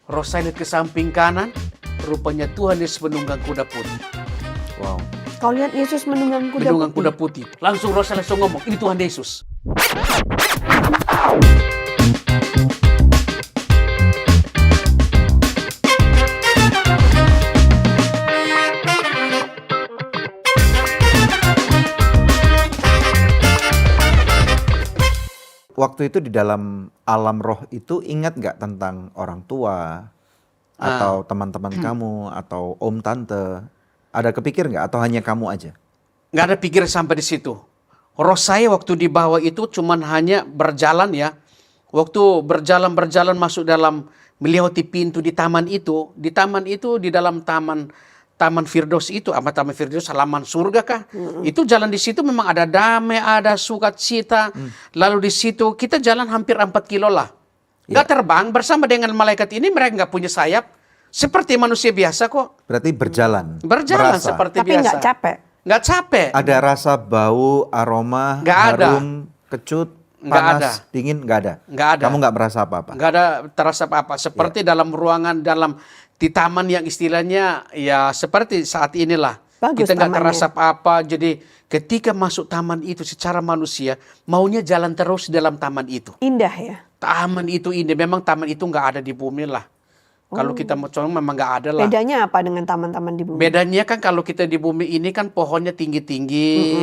Roh saya lihat ke samping kanan, rupanya Tuhan Yesus menunggang kuda putih. Wow. Kau lihat Yesus menunggang kuda Menunggang putih. kuda putih. Langsung roh saya langsung ngomong, ini Tuhan Yesus. Waktu itu di dalam alam roh itu ingat nggak tentang orang tua atau teman-teman kamu atau om tante? Ada kepikir nggak atau hanya kamu aja? Nggak ada pikir sampai di situ. Roh saya waktu di bawah itu cuman hanya berjalan ya. Waktu berjalan masuk dalam melewati pintu di taman itu di dalam Taman Firdaus itu, apa Taman Firdaus, halaman surga kah? Itu jalan di situ memang ada damai, ada sukacita. Lalu di situ kita jalan hampir 4 kilo lah. Nggak terbang bersama dengan malaikat ini, mereka nggak punya sayap. Seperti manusia biasa kok. Berarti berjalan. Berjalan Merasa. seperti Tapi biasa. nggak capek. Nggak capek. Ada rasa bau, aroma, Nggak ada. harum, kecut, Nggak panas, ada. dingin, nggak ada. Nggak ada. Kamu nggak merasa apa-apa. Nggak ada terasa apa-apa. Seperti dalam ruangan, di taman yang istilahnya ya seperti saat inilah. Bagus Kita nggak tamannya. terasa apa-apa. Jadi ketika masuk taman itu secara manusia, maunya jalan terus di dalam taman itu. Indah ya. Taman itu indah. Memang taman itu nggak ada di bumi lah. Kalau kita mau colong memang nggak ada lah. Bedanya apa dengan taman-taman di bumi? Bedanya kan kalau kita di bumi ini kan pohonnya tinggi-tinggi,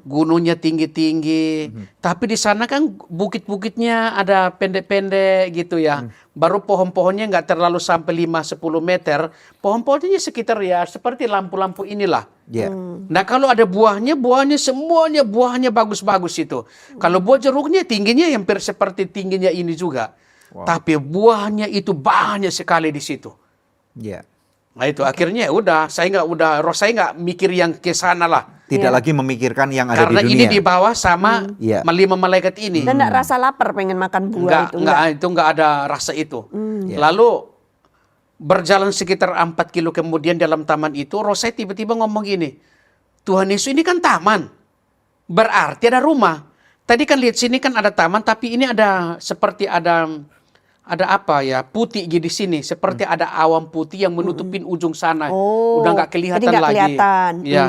gunungnya tinggi-tinggi. Tapi di sana kan bukit-bukitnya ada pendek-pendek gitu ya. Baru pohon-pohonnya nggak terlalu sampai 5-10 meter. Pohon-pohonnya sekitar ya seperti lampu-lampu inilah. Ya. Nah kalau ada buahnya semuanya buahnya bagus-bagus itu. Kalau buah jeruknya tingginya hampir seperti tingginya ini juga. Tapi buahnya itu banyak sekali di situ. Ya. Nah itu akhirnya udah roh saya nggak mikir yang ke sana lah. Tidak lagi memikirkan yang ada Karena di ini dunia. di bawah sama Iya. 5 malaikat ini. Dan nggak rasa lapar pengen makan buah itu? Nggak ada rasa itu. Lalu berjalan sekitar 4 kilo kemudian dalam taman itu, roh saya tiba-tiba ngomong gini, Tuhan Yesus ini kan taman, berarti ada rumah. Tadi kan lihat sini kan ada taman, tapi ini ada seperti ada apa ya, putih di sini, seperti ada awan putih yang menutupin ujung sana. Oh, Udah nggak kelihatan jadi nggak lagi. kelihatan. Ya.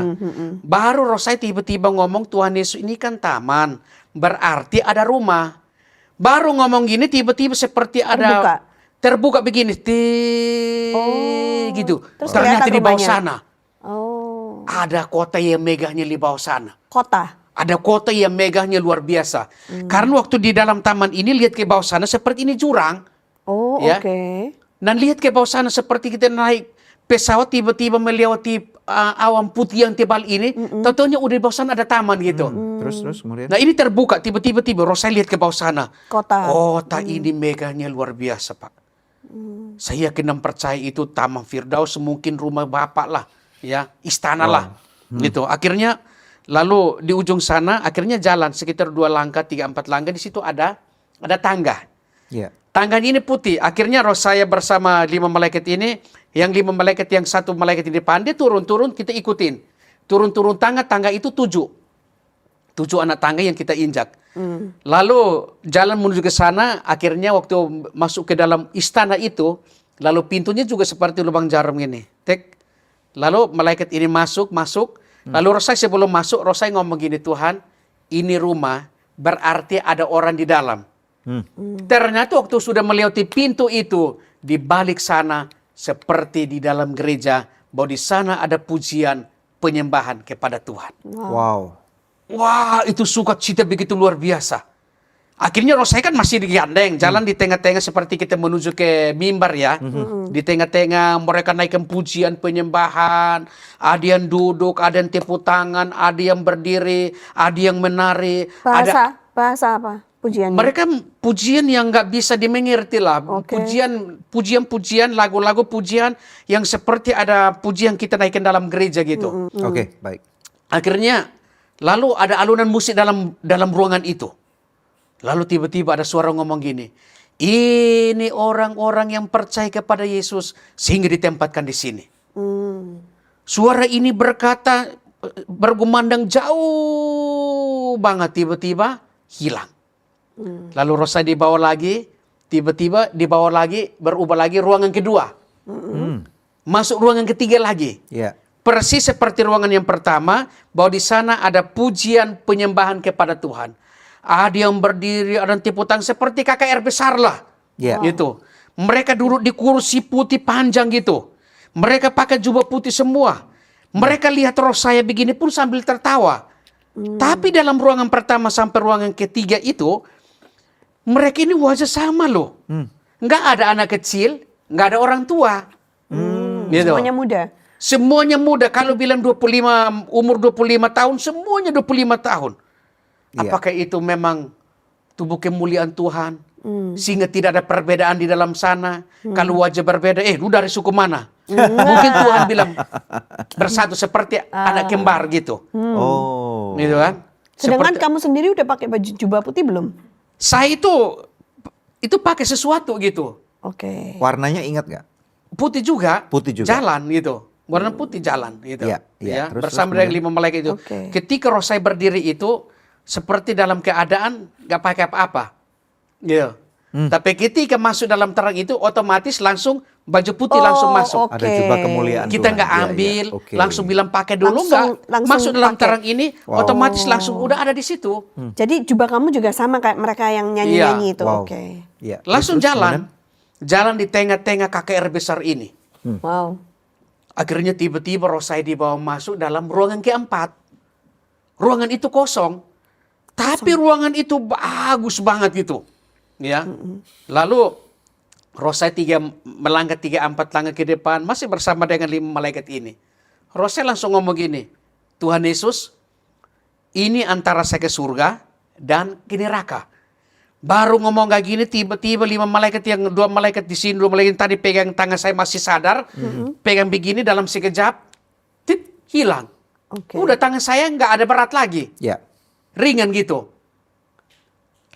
Baru roh saya tiba-tiba ngomong, Tuhan Yesus ini kan taman, berarti ada rumah. Baru ngomong gini tiba-tiba seperti ada terbuka begini, gitu. Terus Ternyata kelihatan di bawah rumahnya. sana Oh, ada kota yang megahnya di bawah sana. kota. Ada kota yang megahnya luar biasa. Karena waktu di dalam taman ini lihat ke bawah sana seperti ini jurang. Oh, Ya. oke. Dan lihat ke bawah sana seperti kita naik pesawat tiba-tiba melewati awan putih yang tebal ini. Tentunya udah di bawah sana ada taman gitu. Terus kemudian. Nah ini terbuka tiba-tiba roh saya lihat ke bawah sana. Kota. Kota ini megahnya luar biasa Pak. Saya yakin dan percaya itu Taman Firdaus, mungkin rumah Bapak lah. Ya, istana lah. Gitu. Akhirnya lalu di ujung sana akhirnya jalan sekitar 2 langkah, 3-4 langkah, di situ ada tangga. Ya. Tangganya ini putih. Akhirnya roh saya bersama 5 malaikat ini, yang 5 malaikat yang 1 malaikat di depan, dia turun-turun kita ikutin. Turun-turun tangga itu 7 anak tangga yang kita injak. Lalu jalan menuju ke sana, akhirnya waktu masuk ke dalam istana itu, lalu pintunya juga seperti lubang jarum ini. Lalu malaikat ini masuk. Lalu roh saya sebelum masuk, roh saya ngomong gini, Tuhan, ini rumah, berarti ada orang di dalam. Ternyata waktu sudah melewati pintu itu, di balik sana seperti di dalam gereja, bahwa di sana ada pujian penyembahan kepada Tuhan. Wow. Wah, itu sukacita begitu luar biasa. Akhirnya roh saya kan masih digandeng, jalan di tengah-tengah seperti kita menuju ke mimbar ya. Di tengah-tengah mereka naikkan pujian penyembahan, ada yang duduk, ada yang tepuk tangan, ada yang berdiri, ada yang menari. Bahasa apa? Pujiannya? Mereka pujian yang nggak bisa dimengerti lah. Pujian, lagu-lagu pujian yang seperti ada pujian kita naikkan dalam gereja gitu. Oke, baik. Akhirnya lalu ada alunan musik dalam ruangan itu. Lalu tiba-tiba ada suara ngomong gini, ini orang-orang yang percaya kepada Yesus sehingga ditempatkan di sini. Suara ini berkata, bergumandang jauh banget, tiba-tiba hilang. Lalu roh saya dibawa lagi, Tiba-tiba dibawa lagi, berubah lagi ruangan kedua. Masuk ruangan ketiga lagi. Ya. Persis seperti ruangan yang pertama, bahwa di sana ada pujian penyembahan kepada Tuhan. Ada yang berdiri, ada yang tepuk tangan seperti KKR besar lah. Ya. Gitu. Mereka duduk di kursi putih panjang gitu. Mereka pakai jubah putih semua. Mereka lihat roh saya begini pun sambil tertawa. Tapi dalam ruangan pertama sampai ruangan ketiga itu, mereka ini wajah sama loh. Nggak ada anak kecil, nggak ada orang tua. Gitu. Semuanya muda. Semuanya muda. Kalau bilang 25, umur 25 tahun, semuanya 25 tahun. Iya. Apakah itu memang tubuh kemuliaan Tuhan? Sehingga tidak ada perbedaan di dalam sana. Kalau wajah berbeda, lu dari suku mana? Mungkin Tuhan bilang bersatu seperti anak kembar gitu. Oh. Gitu kan? Sedangkan Seperti- kamu sendiri udah pakai baju jubah putih belum? saya itu pakai sesuatu gitu. Oke. Warnanya ingat nggak? Putih juga. Putih juga. Jalan gitu. Warna putih jalan gitu. Iya, iya. Terus Bersama kemudian? dengan 5 malaikat itu. Oke. Ketika roh saya berdiri itu seperti dalam keadaan gak pakai apa-apa. Gitu. Tapi ketika masuk dalam terang itu otomatis langsung baju putih langsung masuk. oke. Ada jubah kemuliaan Kita Tuhan. nggak Iya, iya. ambil, Oke. langsung bilang pakai dulu Langsung- nggak. langsung Masuk dalam pakai. terang ini otomatis langsung udah ada di situ. Jadi jubah kamu juga sama kayak mereka yang nyanyi-nyanyi itu. Wow. Oke. Iya. Langsung Terus jalan. Jalan di tengah-tengah KKR besar ini. Wow. Akhirnya tiba-tiba roh saya dibawa masuk dalam ruangan keempat. Ruangan itu kosong. Tapi ruangan itu bagus banget gitu. Ya. Lalu roh saya melangkah 3-4 langkah ke depan. Masih bersama dengan 5 malaikat ini. Roh saya langsung ngomong gini. Tuhan Yesus, ini antara saya ke surga dan ke neraka. Baru ngomong kayak gini, tiba-tiba 5 malaikat yang 2 malaikat di sini, 2 malaikat yang tadi pegang tangan saya masih sadar, pegang begini dalam sekejap, hilang. Oke. Udah tangan saya nggak ada berat lagi, Ya. ringan gitu.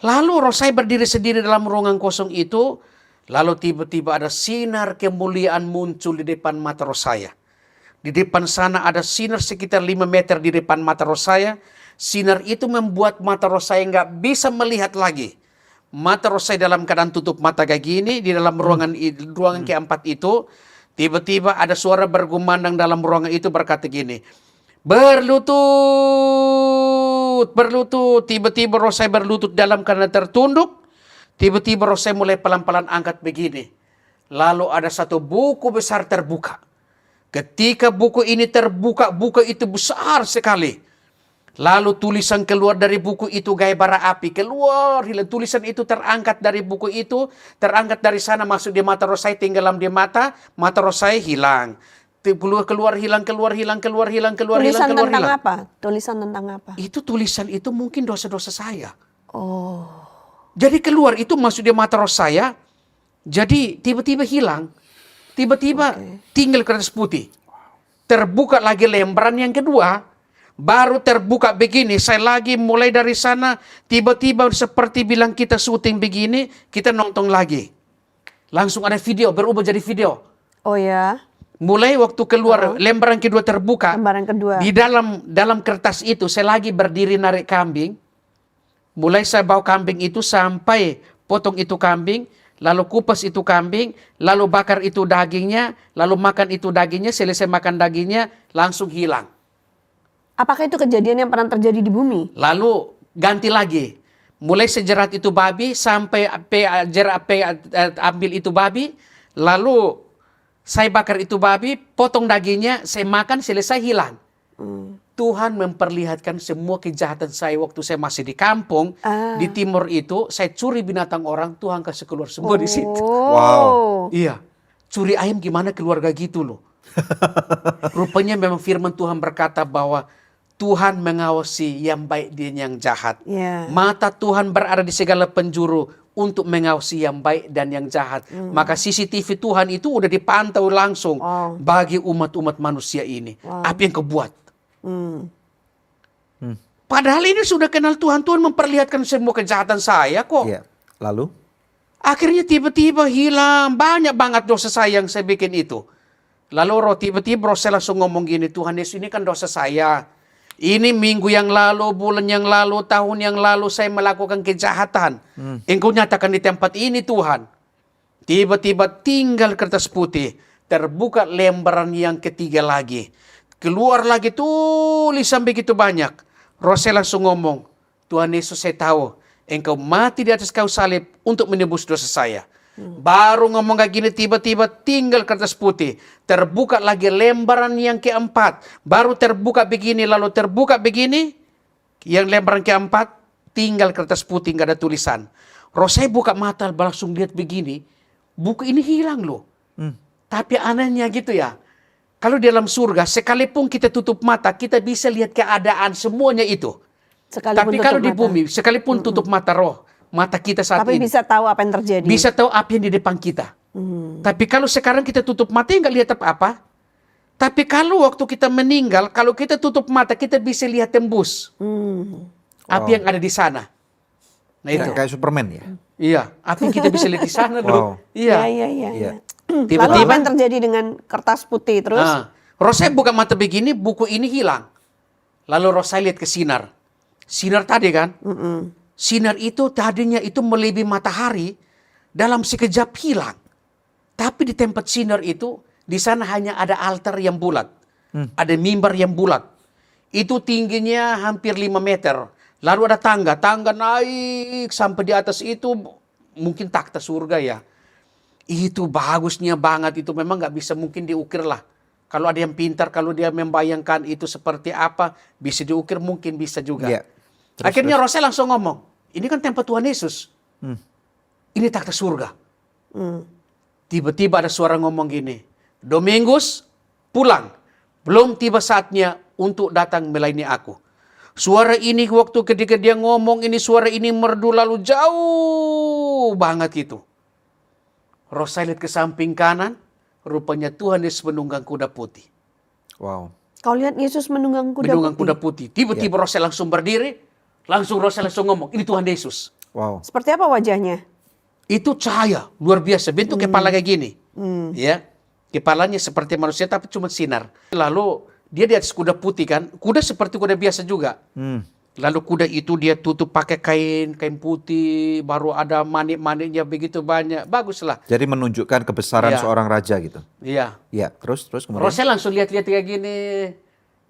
Lalu roh saya berdiri sendiri dalam ruangan kosong itu, lalu tiba-tiba ada sinar kemuliaan muncul di depan mata roh saya. Di depan sana ada sinar sekitar 5 meter di depan mata roh saya. Sinar itu membuat mata roh saya nggak bisa melihat lagi. Mata roh saya dalam keadaan tutup mata kayak gini di dalam ruangan keempat itu. Tiba-tiba ada suara bergumandang dalam ruangan itu berkata gini. Berlutut. Tiba-tiba roh saya berlutut dalam keadaan tertunduk. Tiba-tiba roh saya mulai pelan-pelan angkat begini. Lalu ada satu buku besar terbuka. Ketika buku ini terbuka, buku itu besar sekali. Lalu tulisan keluar dari buku itu gaya bara api. Keluar, tulisan itu terangkat dari buku itu. Terangkat dari sana masuk di mata roh saya, tenggelam di mata. Mata roh saya hilang. Keluar, hilang. Tulisan tentang apa? Tulisan tentang apa? Itu tulisan itu mungkin dosa-dosa saya. Oh. Jadi keluar itu masuk di mata roh saya. Jadi tiba-tiba hilang. Tiba-tiba tinggal kertas putih. Terbuka lagi lembaran yang kedua. Baru terbuka begini, saya lagi mulai dari sana, tiba-tiba seperti bilang kita syuting begini, kita nonton lagi. Langsung ada video, berubah jadi video. Oh ya, Mulai waktu keluar lembaran kedua terbuka, lembaran kedua. di dalam kertas itu saya lagi berdiri narik kambing. Mulai saya bawa kambing itu sampai potong itu kambing, lalu kupas itu kambing, lalu bakar itu dagingnya, lalu makan itu dagingnya, selesai makan dagingnya, langsung hilang. Apakah itu kejadian yang pernah terjadi di bumi? Lalu ganti lagi. Mulai sejerat itu babi sampai ambil itu babi. Lalu saya bakar itu babi, potong dagingnya, saya makan, selesai hilang. Tuhan memperlihatkan semua kejahatan saya waktu saya masih di kampung. Di timur itu, saya curi binatang orang, Tuhan kasih keluar semua di situ. Wow. Iya. Curi ayam gimana keluarga gitu loh. Rupanya memang firman Tuhan berkata bahwa Tuhan mengawasi yang baik dan yang jahat. Yeah. Mata Tuhan berada di segala penjuru untuk mengawasi yang baik dan yang jahat. Maka CCTV Tuhan itu udah dipantau langsung bagi umat-umat manusia ini. Apa yang kau buat? Padahal ini sudah kenal Tuhan. Tuhan memperlihatkan semua kejahatan saya kok. Iya. Lalu? Akhirnya tiba-tiba hilang. Banyak banget dosa saya yang saya bikin itu. Lalu tiba-tiba saya langsung ngomong gini, Tuhan Yesus ini kan dosa saya. Ini minggu yang lalu, bulan yang lalu, tahun yang lalu saya melakukan kejahatan. Engkau nyatakan di tempat ini Tuhan. Tiba-tiba tinggal kertas putih. Terbuka lembaran yang ketiga lagi. Keluar lagi tulisan begitu banyak. Rosel langsung ngomong, Tuhan Yesus saya tahu. Engkau mati di atas kayu salib untuk menebus dosa saya. Baru ngomong kayak gini tiba-tiba tinggal kertas putih. Terbuka lagi lembaran yang keempat. Baru terbuka begini lalu terbuka begini. Yang lembaran keempat tinggal kertas putih nggak ada tulisan. Rosai buka mata langsung lihat begini. Buku ini hilang loh. Tapi anehnya gitu ya. Kalau di dalam surga sekalipun kita tutup mata kita bisa lihat keadaan semuanya itu. Sekalipun Tapi tutup kalau di mata. bumi sekalipun tutup mata roh. Mata kita saat Tapi ini. bisa tahu apa yang terjadi. Bisa tahu apa yang di depan kita. Tapi kalau sekarang kita tutup mata nggak lihat apa-apa. Tapi kalau waktu kita meninggal, kalau kita tutup mata kita bisa lihat tembus. Apa yang ada di sana. Nah itu. Kayak Superman ya. Iya, apa yang kita bisa lihat di sana Wow. loh. Iya. Iya. Iya. Lalu Tiba-tiba apa yang terjadi dengan kertas putih terus? Rosai buka mata begini, buku ini hilang. Lalu Rosai lihat ke sinar. Sinar tadi kan? Sinar itu tadinya itu melebihi matahari, dalam sekejap hilang. Tapi di tempat sinar itu, di sana hanya ada altar yang bulat. Ada mimbar yang bulat. Itu tingginya hampir 5 meter. Lalu ada tangga. Tangga naik sampai di atas itu, mungkin takhta surga ya. Itu bagusnya banget. Itu memang nggak bisa mungkin diukir lah. Kalau ada yang pintar, kalau dia membayangkan itu seperti apa, bisa diukir mungkin bisa juga. Iya. Akhirnya Rosel langsung ngomong, ini kan tempat Tuhan Yesus. Ini takhta surga. Tiba-tiba ada suara ngomong gini, Domingus pulang. Belum tiba saatnya untuk datang melayani aku. Suara ini waktu ketika dia ngomong ini, suara ini merdu lalu jauh banget itu. Rosel lihat ke samping kanan, rupanya Tuhan Yesus menunggang kuda putih. Wow. Kau lihat Yesus menunggang kuda Menunggang putih. kuda putih. Tiba-tiba Rosel langsung berdiri, Rosel langsung ngomong, ini Tuhan Yesus. Wow. Seperti apa wajahnya? Itu cahaya luar biasa, bentuk kepala kayak gini. Ya, kepalanya seperti manusia tapi cuma sinar. Lalu dia di atas kuda putih kan, kuda seperti kuda biasa juga. Lalu kuda itu dia tutup pakai kain putih, baru ada manik-maniknya begitu banyak, baguslah. Jadi menunjukkan kebesaran Iya. seorang raja gitu. Iya. Iya, terus kemudian. Rosel langsung lihat-lihat kayak gini,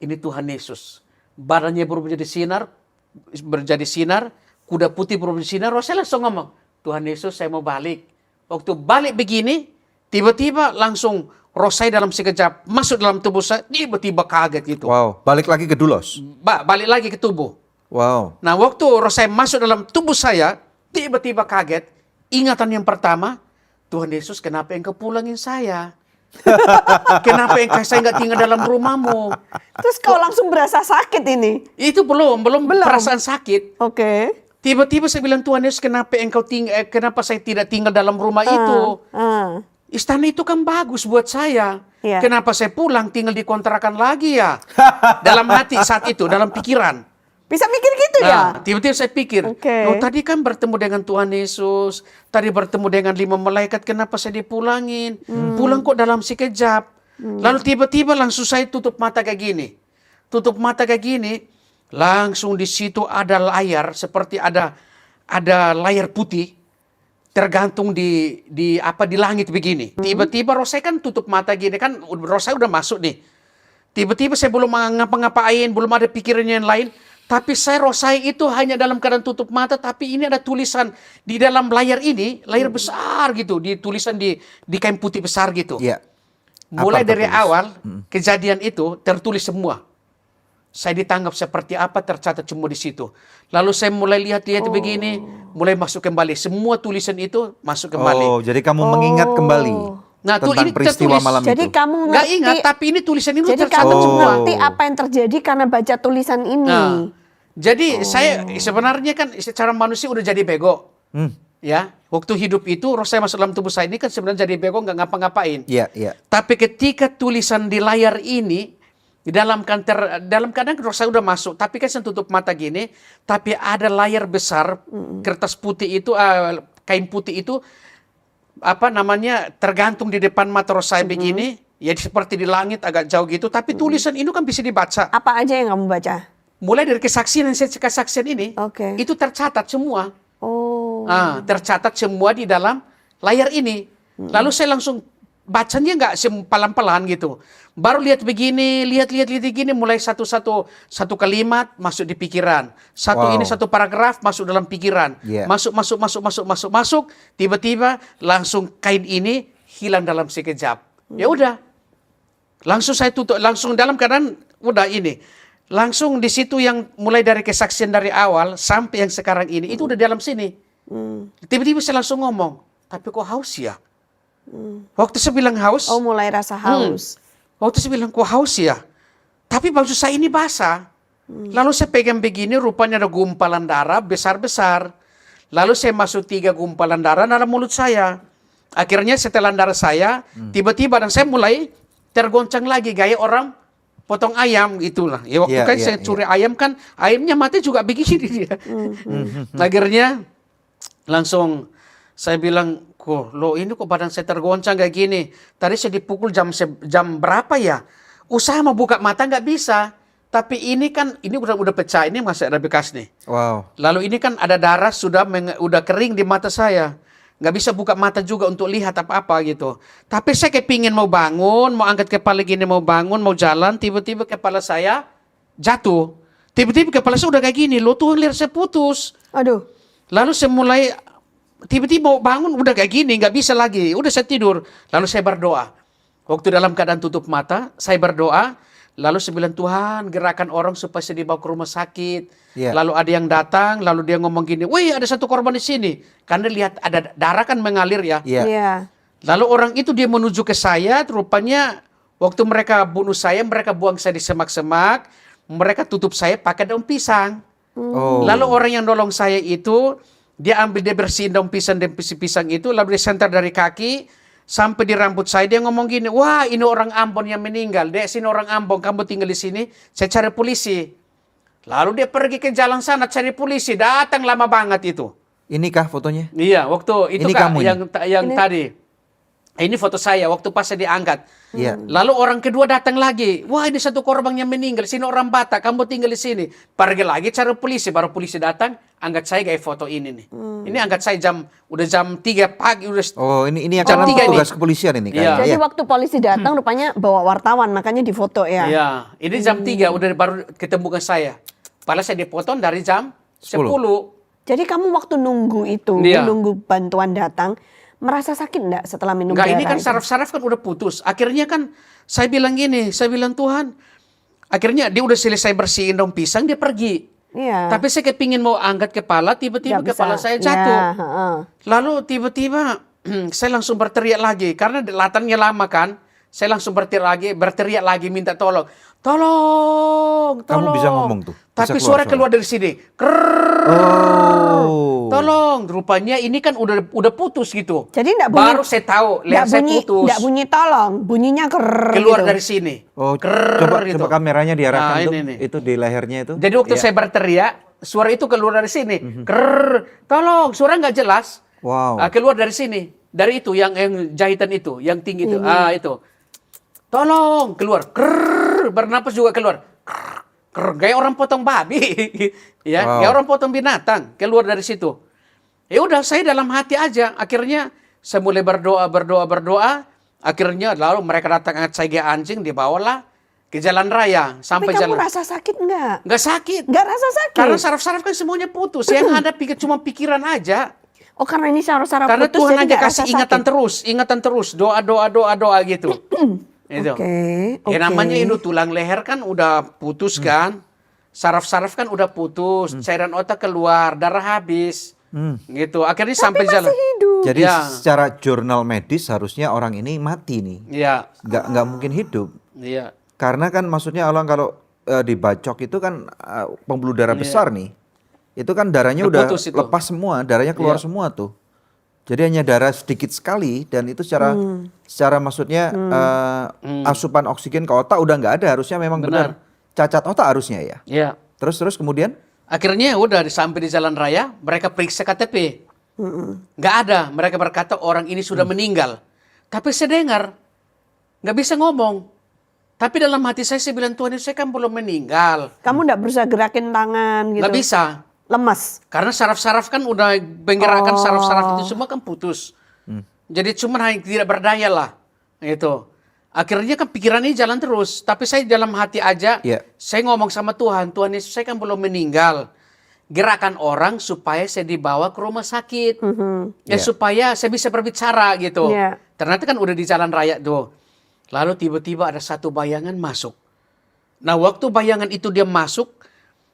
ini Tuhan Yesus. Badannya berubah menjadi sinar, kuda putih berubah menjadi sinar. Rosel langsung ngomong, Tuhan Yesus saya mau balik. Waktu balik begini, tiba-tiba langsung Rosai dalam sekejap masuk dalam tubuh saya, tiba-tiba kaget gitu. Wow, balik lagi ke Dulos. Balik lagi ke tubuh. Wow. Nah waktu Rosai masuk dalam tubuh saya, tiba-tiba kaget. Ingatan yang pertama, Tuhan Yesus kenapa engkau pulangin saya? Kenapa saya nggak tinggal dalam rumahmu? Terus kau langsung berasa sakit ini? Itu belum perasaan sakit. Oke. Tiba-tiba saya bilang, Tuhan Yesus kenapa saya tidak tinggal dalam rumah itu? Istana itu kan bagus buat saya. Iya. Kenapa saya pulang tinggal di kontrakan lagi ya? Dalam hati saat itu, dalam pikiran. Bisa mikir gitu ya? Nah, tiba-tiba saya pikir, Oke. loh tadi kan bertemu dengan Tuhan Yesus, tadi bertemu dengan 5 malaikat, kenapa saya dipulangin? Pulang kok dalam sekejap. Lalu tiba-tiba langsung saya tutup mata kayak gini. Tutup mata kayak gini, langsung di situ ada layar, seperti ada layar putih, tergantung di langit begini. Tiba-tiba Rosai kan tutup mata gini, kan Rosai udah masuk nih. Tiba-tiba saya belum ngapa-ngapain, belum ada pikirannya yang lain. Tapi saya Rosai itu hanya dalam keadaan tutup mata, tapi ini ada tulisan di dalam layar ini, layar besar gitu, tulisan di kain putih besar gitu. Iya. Mulai Apa dari tertulis? awal kejadian itu tertulis semua. Saya ditangkap seperti apa tercatat semua di situ. Lalu saya mulai lihat-lihat begini, mulai masuk kembali. Semua tulisan itu masuk kembali. Oh, jadi kamu mengingat kembali Nah, tuh tentang ini peristiwa tertulis. malam Jadi itu. kamu Nggak ngerti. ingat, tapi ini tulisan ini Jadi tercatat kamu semua. ngerti apa yang terjadi karena baca tulisan ini. Nah, jadi saya sebenarnya kan secara manusia udah jadi bego. Ya, waktu hidup itu roh saya masuk dalam tubuh saya ini kan sebenarnya jadi bego, nggak ngapa-ngapain. Iya, iya. Tapi ketika tulisan di layar ini, di dalam kadang roh saya udah masuk, tapi kan saya tutup mata gini, tapi ada layar besar, kertas putih itu, kain putih itu, apa namanya, tergantung di depan mata roh saya begini, ya seperti di langit agak jauh gitu, tapi tulisan ini kan bisa dibaca. Apa aja yang kamu baca? mulai dari kesaksian ini, Oke. itu tercatat semua. Oh. Tercatat semua di dalam layar ini. Lalu saya langsung bacanya nggak pelan-pelan gitu. Baru lihat begini, lihat begini, mulai satu kalimat masuk di pikiran. Satu paragraf masuk dalam pikiran. Yeah. Masuk. Tiba-tiba langsung kain ini hilang dalam sekejap. Ya udah. Langsung saya tutup, langsung dalam keadaan udah ini. Langsung di situ yang mulai dari kesaksian dari awal sampai yang sekarang ini, itu udah dalam sini. Tiba-tiba saya langsung ngomong, tapi kok haus ya? Waktu saya bilang haus. Oh, mulai rasa haus. Waktu saya bilang, kok haus ya? Tapi baju saya ini basah. Lalu saya pegang begini, rupanya ada gumpalan darah besar-besar. Lalu saya masuk 3 gumpalan darah dalam mulut saya. Akhirnya setelan darah saya, tiba-tiba dan saya mulai tergoncang lagi, gaya orang potong ayam itulah. Ya waktu saya curi ayam kan, ayamnya mati juga begini dia. Akhirnya langsung saya bilang, ini kok badan saya tergoncang kayak gini. Tadi saya dipukul jam berapa ya? Usaha mau buka mata nggak bisa. Tapi ini kan, ini udah pecah, ini masih ada bekas nih. Wow. Lalu ini kan ada darah udah kering di mata saya. Nggak bisa buka mata juga untuk lihat apa-apa gitu. Tapi saya kepingin mau bangun, mau angkat kepala gini, mau bangun, mau jalan. Tiba-tiba kepala saya jatuh. Tiba-tiba kepala saya udah kayak gini. Loh Tuhan, lihat saya putus. Aduh. Lalu saya mulai tiba-tiba mau bangun udah kayak gini, nggak bisa lagi, udah saya tidur. Lalu saya berdoa. Waktu dalam keadaan tutup mata, saya berdoa. Lalu saya bilang, Tuhan gerakan orang supaya saya dibawa ke rumah sakit. Yeah. Lalu ada yang datang, lalu dia ngomong gini, wih ada satu korban di sini. Karena lihat ada darah kan mengalir ya. Iya. Lalu orang itu dia menuju ke saya, rupanya waktu mereka bunuh saya, mereka buang saya di semak-semak. Mereka tutup saya pakai daun pisang. Oh. Lalu orang yang nolong saya itu, dia bersihin daun pisang itu, lalu dia sentar dari kaki sampai di rambut saya. Dia ngomong gini, wah ini orang Ambon yang meninggal. Dek, sini orang Ambon, kamu tinggal di sini, saya cari polisi. Lalu dia pergi ke jalan sana cari polisi, datang lama banget itu. Inikah fotonya? Iya, waktu itu Ini Kak, kamu yang tadi. Ini foto saya waktu pas saya diangkat. Iya. Lalu orang kedua datang lagi. Wah ini satu korban yang meninggal. Sini orang Batak, kamu tinggal di sini. Pergi lagi cari polisi. Baru polisi datang, angkat saya kayak foto ini nih. Ini angkat saya udah jam 3 pagi. Oh ini yang Jam karena 3 tugas ini. kepolisian ini Iya. kayaknya. Jadi waktu polisi datang rupanya bawa wartawan, makanya difoto ya. Iya, ini jam 3 udah baru ketemu dengan saya. Padahal saya dipotong dari jam 10. Jadi kamu waktu nunggu itu, Iya. nunggu bantuan datang, merasa sakit enggak setelah minum Enggak, darah ini kan itu? saraf-saraf kan udah putus. Akhirnya kan saya bilang gini, Tuhan, akhirnya dia udah selesai bersihin daun pisang, dia pergi. Iya. Tapi saya kepingin mau angkat kepala, tiba-tiba Nggak kepala bisa. saya jatuh. Ya, heeh. Lalu tiba-tiba saya langsung berteriak lagi, karena latarnya lama kan. Saya langsung berteriak lagi minta tolong. Tolong. Kamu bisa ngomong tuh? Bisa Tapi keluar suara keluar dari sini. Oh. Tolong, rupanya ini kan udah putus gitu. Jadi enggak bunyi. Baru saya tahu, leher saya putus. Enggak bunyi tolong, bunyinya Keluar gitu. dari sini. Oh, gitu. coba kameranya diarahkan Nah, tuh. ini nih. Itu di lehernya itu. Jadi waktu Iya. saya berteriak, suara itu keluar dari sini. Tolong, suara nggak jelas. Wow. Keluar dari sini. Dari itu, yang jahitan itu, yang tinggi itu. Itu. Tolong, keluar. Bernapas juga keluar. Kayak orang potong babi. Ya, Wow. kayak orang potong binatang. Keluar dari situ. Ya udah, saya dalam hati aja. Akhirnya saya mulai berdoa. Akhirnya lalu mereka datang angkat saya kayak anjing, dibawalah ke jalan raya. Tapi Sampai kamu jalan. rasa sakit enggak? Nggak sakit. Enggak rasa sakit. Karena saraf-saraf kan semuanya putus. Yang ada cuma pikiran aja. Oh, karena ini saraf-saraf Karena putus Tuhan jadi aja nggak kasih rasa ingatan terus. Doa gitu. Itu. Oke. Ya namanya itu tulang leher kan udah putus kan. Saraf-saraf kan udah putus. Cairan otak keluar, darah habis. Gitu. Akhirnya sampai jalan. hidup. Jadi Ya. secara jurnal medis harusnya orang ini mati nih. Iya. Nggak mungkin hidup. Iya. Karena kan maksudnya orang kalau dibacok itu kan pembuluh darah besar nih. Itu kan darahnya udah Terputus itu. lepas semua, darahnya keluar Iya. semua tuh. Jadi hanya darah sedikit sekali dan itu secara maksudnya asupan oksigen ke otak udah nggak ada. Harusnya memang benar cacat otak harusnya ya. Iya. Terus kemudian Akhirnya udah sampai di jalan raya, mereka periksa KTP. Nggak ada. Mereka berkata orang ini sudah meninggal. Tapi saya dengar, nggak bisa ngomong. Tapi dalam hati saya bilang, Tuhan Yesus, saya kan belum meninggal. Kamu enggak berusaha gerakin tangan gitu. Nggak bisa. Lemas. Karena saraf-saraf kan udah menggerakkan saraf-saraf itu semua kan putus. Jadi cuma hanya tidak berdaya lah. Itu. Akhirnya kan pikiran ini jalan terus. Tapi saya dalam hati aja, saya ngomong sama Tuhan, Tuhan Yesus, saya kan belum meninggal. Gerakan orang supaya saya dibawa ke rumah sakit. Supaya saya bisa berbicara gitu. Ternyata kan udah di jalan raya tuh. Lalu tiba-tiba ada satu bayangan masuk. Nah waktu bayangan itu dia masuk,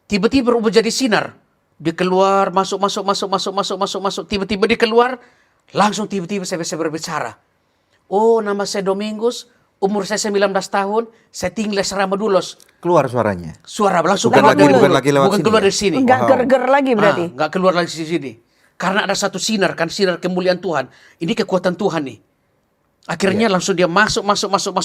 tiba-tiba berubah jadi sinar. Dia keluar, masuk. Tiba-tiba dia keluar, langsung tiba-tiba saya bisa berbicara. Oh, nama saya Domingus, umur saya 19 tahun, saya tinggal di Serama Dulos. Keluar suaranya. Suara langsung Bukan lagi lewat bukan sini. keluar dari sini. Enggak ger-ger lagi berarti. Enggak keluar lagi di sini. Karena ada satu sinar, kan sinar kemuliaan Tuhan. Ini kekuatan Tuhan nih. Akhirnya langsung dia masuk,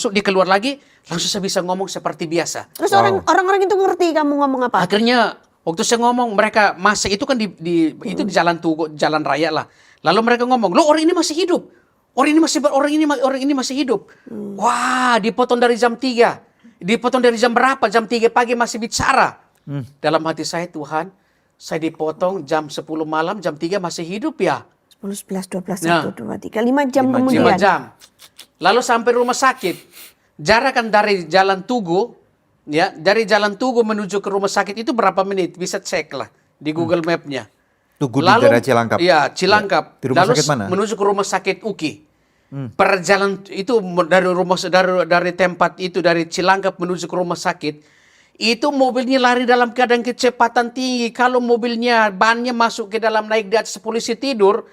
dia keluar lagi, langsung saya bisa ngomong seperti biasa. Terus orang-orang itu ngerti kamu ngomong apa? Akhirnya waktu saya ngomong, mereka masih itu kan itu di jalan Tugu, jalan raya lah. Lalu mereka ngomong, "Loh, orang ini masih hidup. Orang ini masih hidup." Wah, dipotong dari jam 3. Dipotong dari jam berapa? Jam 3 pagi masih bicara. Dalam hati saya, Tuhan, saya dipotong jam 10 malam, jam 3 masih hidup ya. 10, 11, 12, 1, 2, 3, 5 jam kemudian. 5 jam. Lalu sampai rumah sakit. Jarak kan dari Jalan Tugu, ya, dari Jalan Tugu menuju ke rumah sakit itu berapa menit? Bisa cek lah di Google Map-nya. Tugu di daerah Cilangkap. Iya, Cilangkap. Di rumah Lalu sakit mana? menuju ke rumah sakit UKI. Perjalanan itu dari tempat itu, dari Cilangkap menuju ke rumah sakit, itu mobilnya lari dalam keadaan kecepatan tinggi. Kalau mobilnya bannya masuk ke dalam, naik di atas polisi tidur,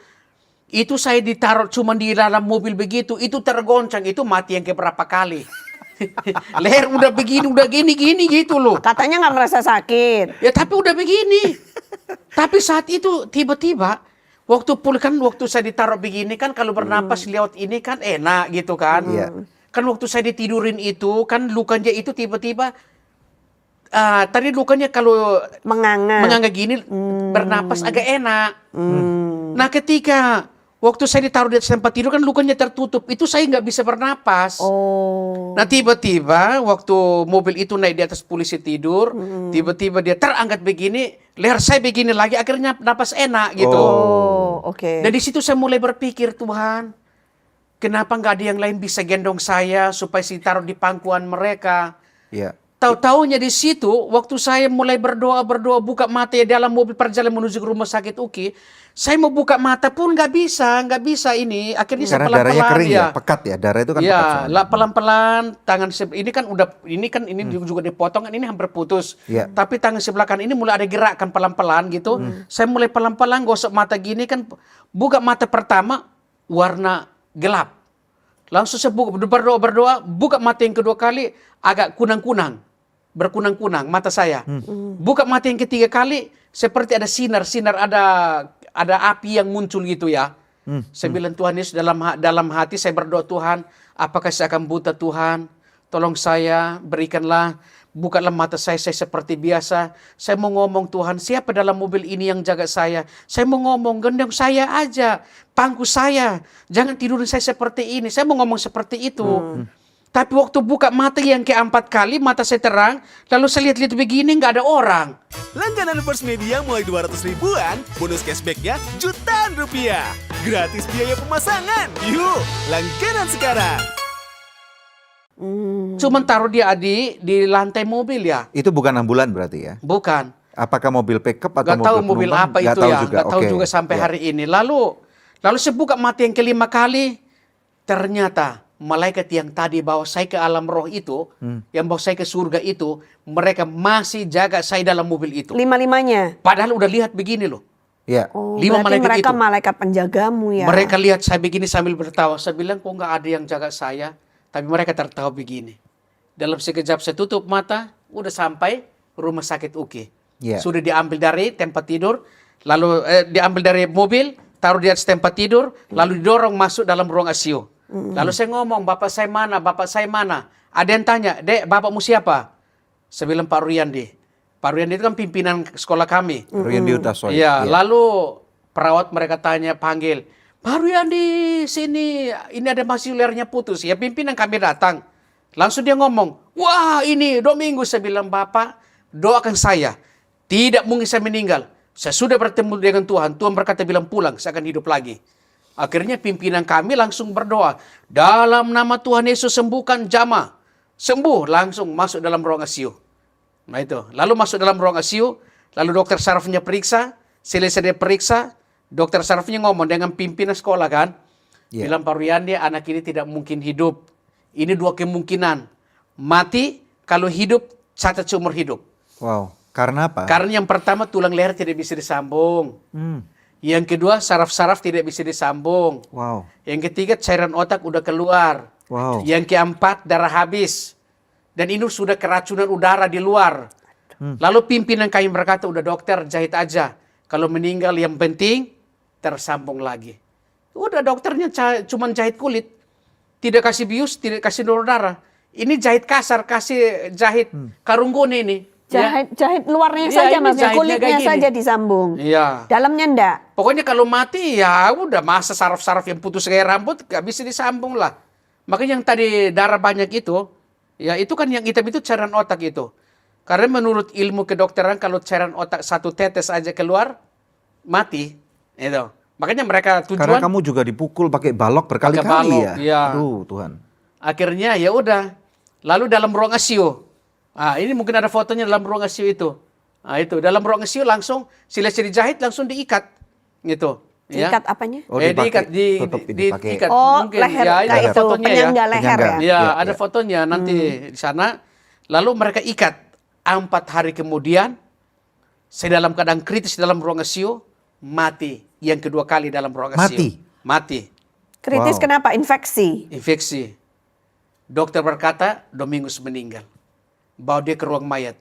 itu saya ditaruh cuma di dalam mobil begitu, itu tergoncang, itu mati yang keberapa kali. Leher udah begini, udah gini gitu loh. Katanya nggak merasa sakit. Ya tapi udah begini. Tapi saat itu tiba-tiba waktu saya ditaruh begini kan, kalau bernapas lewat ini kan enak gitu kan. Kan waktu saya ditidurin itu kan lukanya itu tiba-tiba tadi lukanya kalau menganga gini bernapas agak enak. Nah ketika waktu saya ditaruh di atas tempat tidur kan lukanya tertutup, itu saya nggak bisa bernapas. Nah tiba-tiba waktu mobil itu naik di atas polisi tidur, tiba-tiba dia terangkat begini, leher saya begini lagi, akhirnya napas enak gitu. Dan di situ saya mulai berpikir, Tuhan, kenapa nggak ada yang lain bisa gendong saya supaya saya taruh di pangkuan mereka? Tahu-taunya di situ, waktu saya mulai berdoa, buka mata ya dalam mobil perjalanan menuju ke rumah sakit UKI, saya mau buka mata pun nggak bisa ini. Akhirnya saya pelan-pelan darahnya kering ya, pekat ya, darah itu kan pekat. Ya, pelan-pelan tangan ini juga dipotong, ini hampir putus. Tapi tangan sebelah kanan ini mulai ada gerakan pelan-pelan gitu. Saya mulai pelan-pelan gosok mata gini kan, buka mata pertama warna gelap. Langsung saya berdoa, buka mata yang kedua kali agak berkunang-kunang mata saya. Buka mata yang ketiga kali seperti ada sinar ada api yang muncul gitu ya. Saya bilang, Tuhan Yesus, dalam hati saya berdoa, Tuhan, apakah saya akan buta, Tuhan? Tolong saya, berikanlah, bukalah mata saya seperti biasa. Saya mau ngomong, Tuhan, siapa dalam mobil ini yang jaga saya? Saya mau ngomong, gendong saya aja, pangku saya, jangan tidurin saya seperti ini. Saya mau ngomong seperti itu. Tapi waktu buka mata yang keempat kali, mata saya terang, lalu saya lihat-lihat begini, nggak ada orang. Langganan First Media mulai 200 ribuan, bonus cashbacknya jutaan rupiah. Gratis biaya pemasangan. Yuk, langganan sekarang. Cuman taruh dia di lantai mobil ya. Itu bukan ambulan berarti ya? Bukan. Apakah mobil pickup atau Gak tahu mobil apa itu ya. Gak tahu juga sampai hari ini. Lalu saya buka mata yang kelima kali, ternyata malaikat yang tadi bawa saya ke alam roh itu, yang bawa saya ke surga itu, mereka masih jaga saya dalam mobil itu. 5-5-nya? Padahal udah lihat begini loh. Berarti mereka malaikat penjagamu ya? Mereka lihat saya begini sambil bertawa. Saya bilang, kok nggak ada yang jaga saya? Tapi mereka tertawa begini. Dalam sekejap saya tutup mata, udah sampai rumah sakit UKI. Sudah diambil dari tempat tidur, lalu diambil dari mobil, taruh di atas tempat tidur, lalu didorong masuk dalam ruang ICU. Lalu saya ngomong, bapak saya mana? Ada yang tanya, Dek, bapakmu siapa? Saya bilang, Pak Ruyandi. Pak Ruyandi itu kan pimpinan sekolah kami. Ruyandi Utasoy. Lalu perawat mereka panggil, Pak Ruyandi, sini, ini ada masih lehernya putus. Ya pimpinan kami datang. Langsung dia ngomong, Wah, ini Domingo, saya bilang, Bapak, doakan saya. Tidak mungkin saya meninggal. Saya sudah bertemu dengan Tuhan. Tuhan berkata bilang pulang, saya akan hidup lagi. Akhirnya pimpinan kami langsung berdoa. Dalam nama Tuhan Yesus sembuhkan Jama. Sembuh, langsung masuk dalam ruang ICU. Nah itu, lalu masuk dalam ruang ICU, lalu dokter sarafnya periksa, selesai dia periksa, dokter sarafnya ngomong dengan pimpinan sekolah kan. Bilang, Pak Ruyandi, anak ini tidak mungkin hidup. Ini 2 kemungkinan. Mati, kalau hidup, cacat seumur hidup. Wow, karena apa? Karena yang pertama tulang leher tidak bisa disambung. Yang kedua saraf-saraf tidak bisa disambung. Wow. Yang ketiga cairan otak udah keluar. Wow. Yang keempat darah habis. Dan ini sudah keracunan udara di luar. Lalu pimpinan kami berkata, udah dokter jahit aja. Kalau meninggal yang penting tersambung lagi. Udah dokternya cuman jahit kulit. Tidak kasih bius, tidak kasih donor darah. Ini jahit kasar, kasih jahit karunggone ini. Jahit luarnya Iya, saja ini maksudnya, jahitnya kulitnya kayak gini. saja disambung. Iya. Dalamnya enggak. Pokoknya kalau mati ya udah, masa saraf-saraf yang putus kayak rambut gak bisa disambung lah. Makanya yang tadi darah banyak itu, ya itu kan yang hitam itu cairan otak itu. Karena menurut ilmu kedokteran kalau cairan otak 1 tetes aja keluar, mati. Itu. Makanya mereka Karena tujuan kamu juga dipukul pakai balok berkali-kali balok, ya. iya. Aduh Tuhan. akhirnya ya udah. Lalu dalam ruang ICU. Ah, ini mungkin ada fotonya dalam ruang ICU itu. Ah, itu dalam ruang ICU langsung selesai dijahit langsung diikat. Gitu. Ya. Ikat apanya? Oh, Diikat tutup ini pakai. diikat. Oh, Mungkin. leher, Ya, kayak ada itu, fotonya ya. penyangga leher Penyangga. ya? Ya, Ya, ada ya. fotonya nanti di sana. Lalu mereka ikat. 4 hari kemudian, saya dalam keadaan kritis dalam ruang ICU, mati. Yang kedua kali dalam ruang ICU. Mati. Kritis Wow. kenapa? Infeksi. Infeksi. Dokter berkata, Domingus meninggal. Bawa dia ke ruang mayat.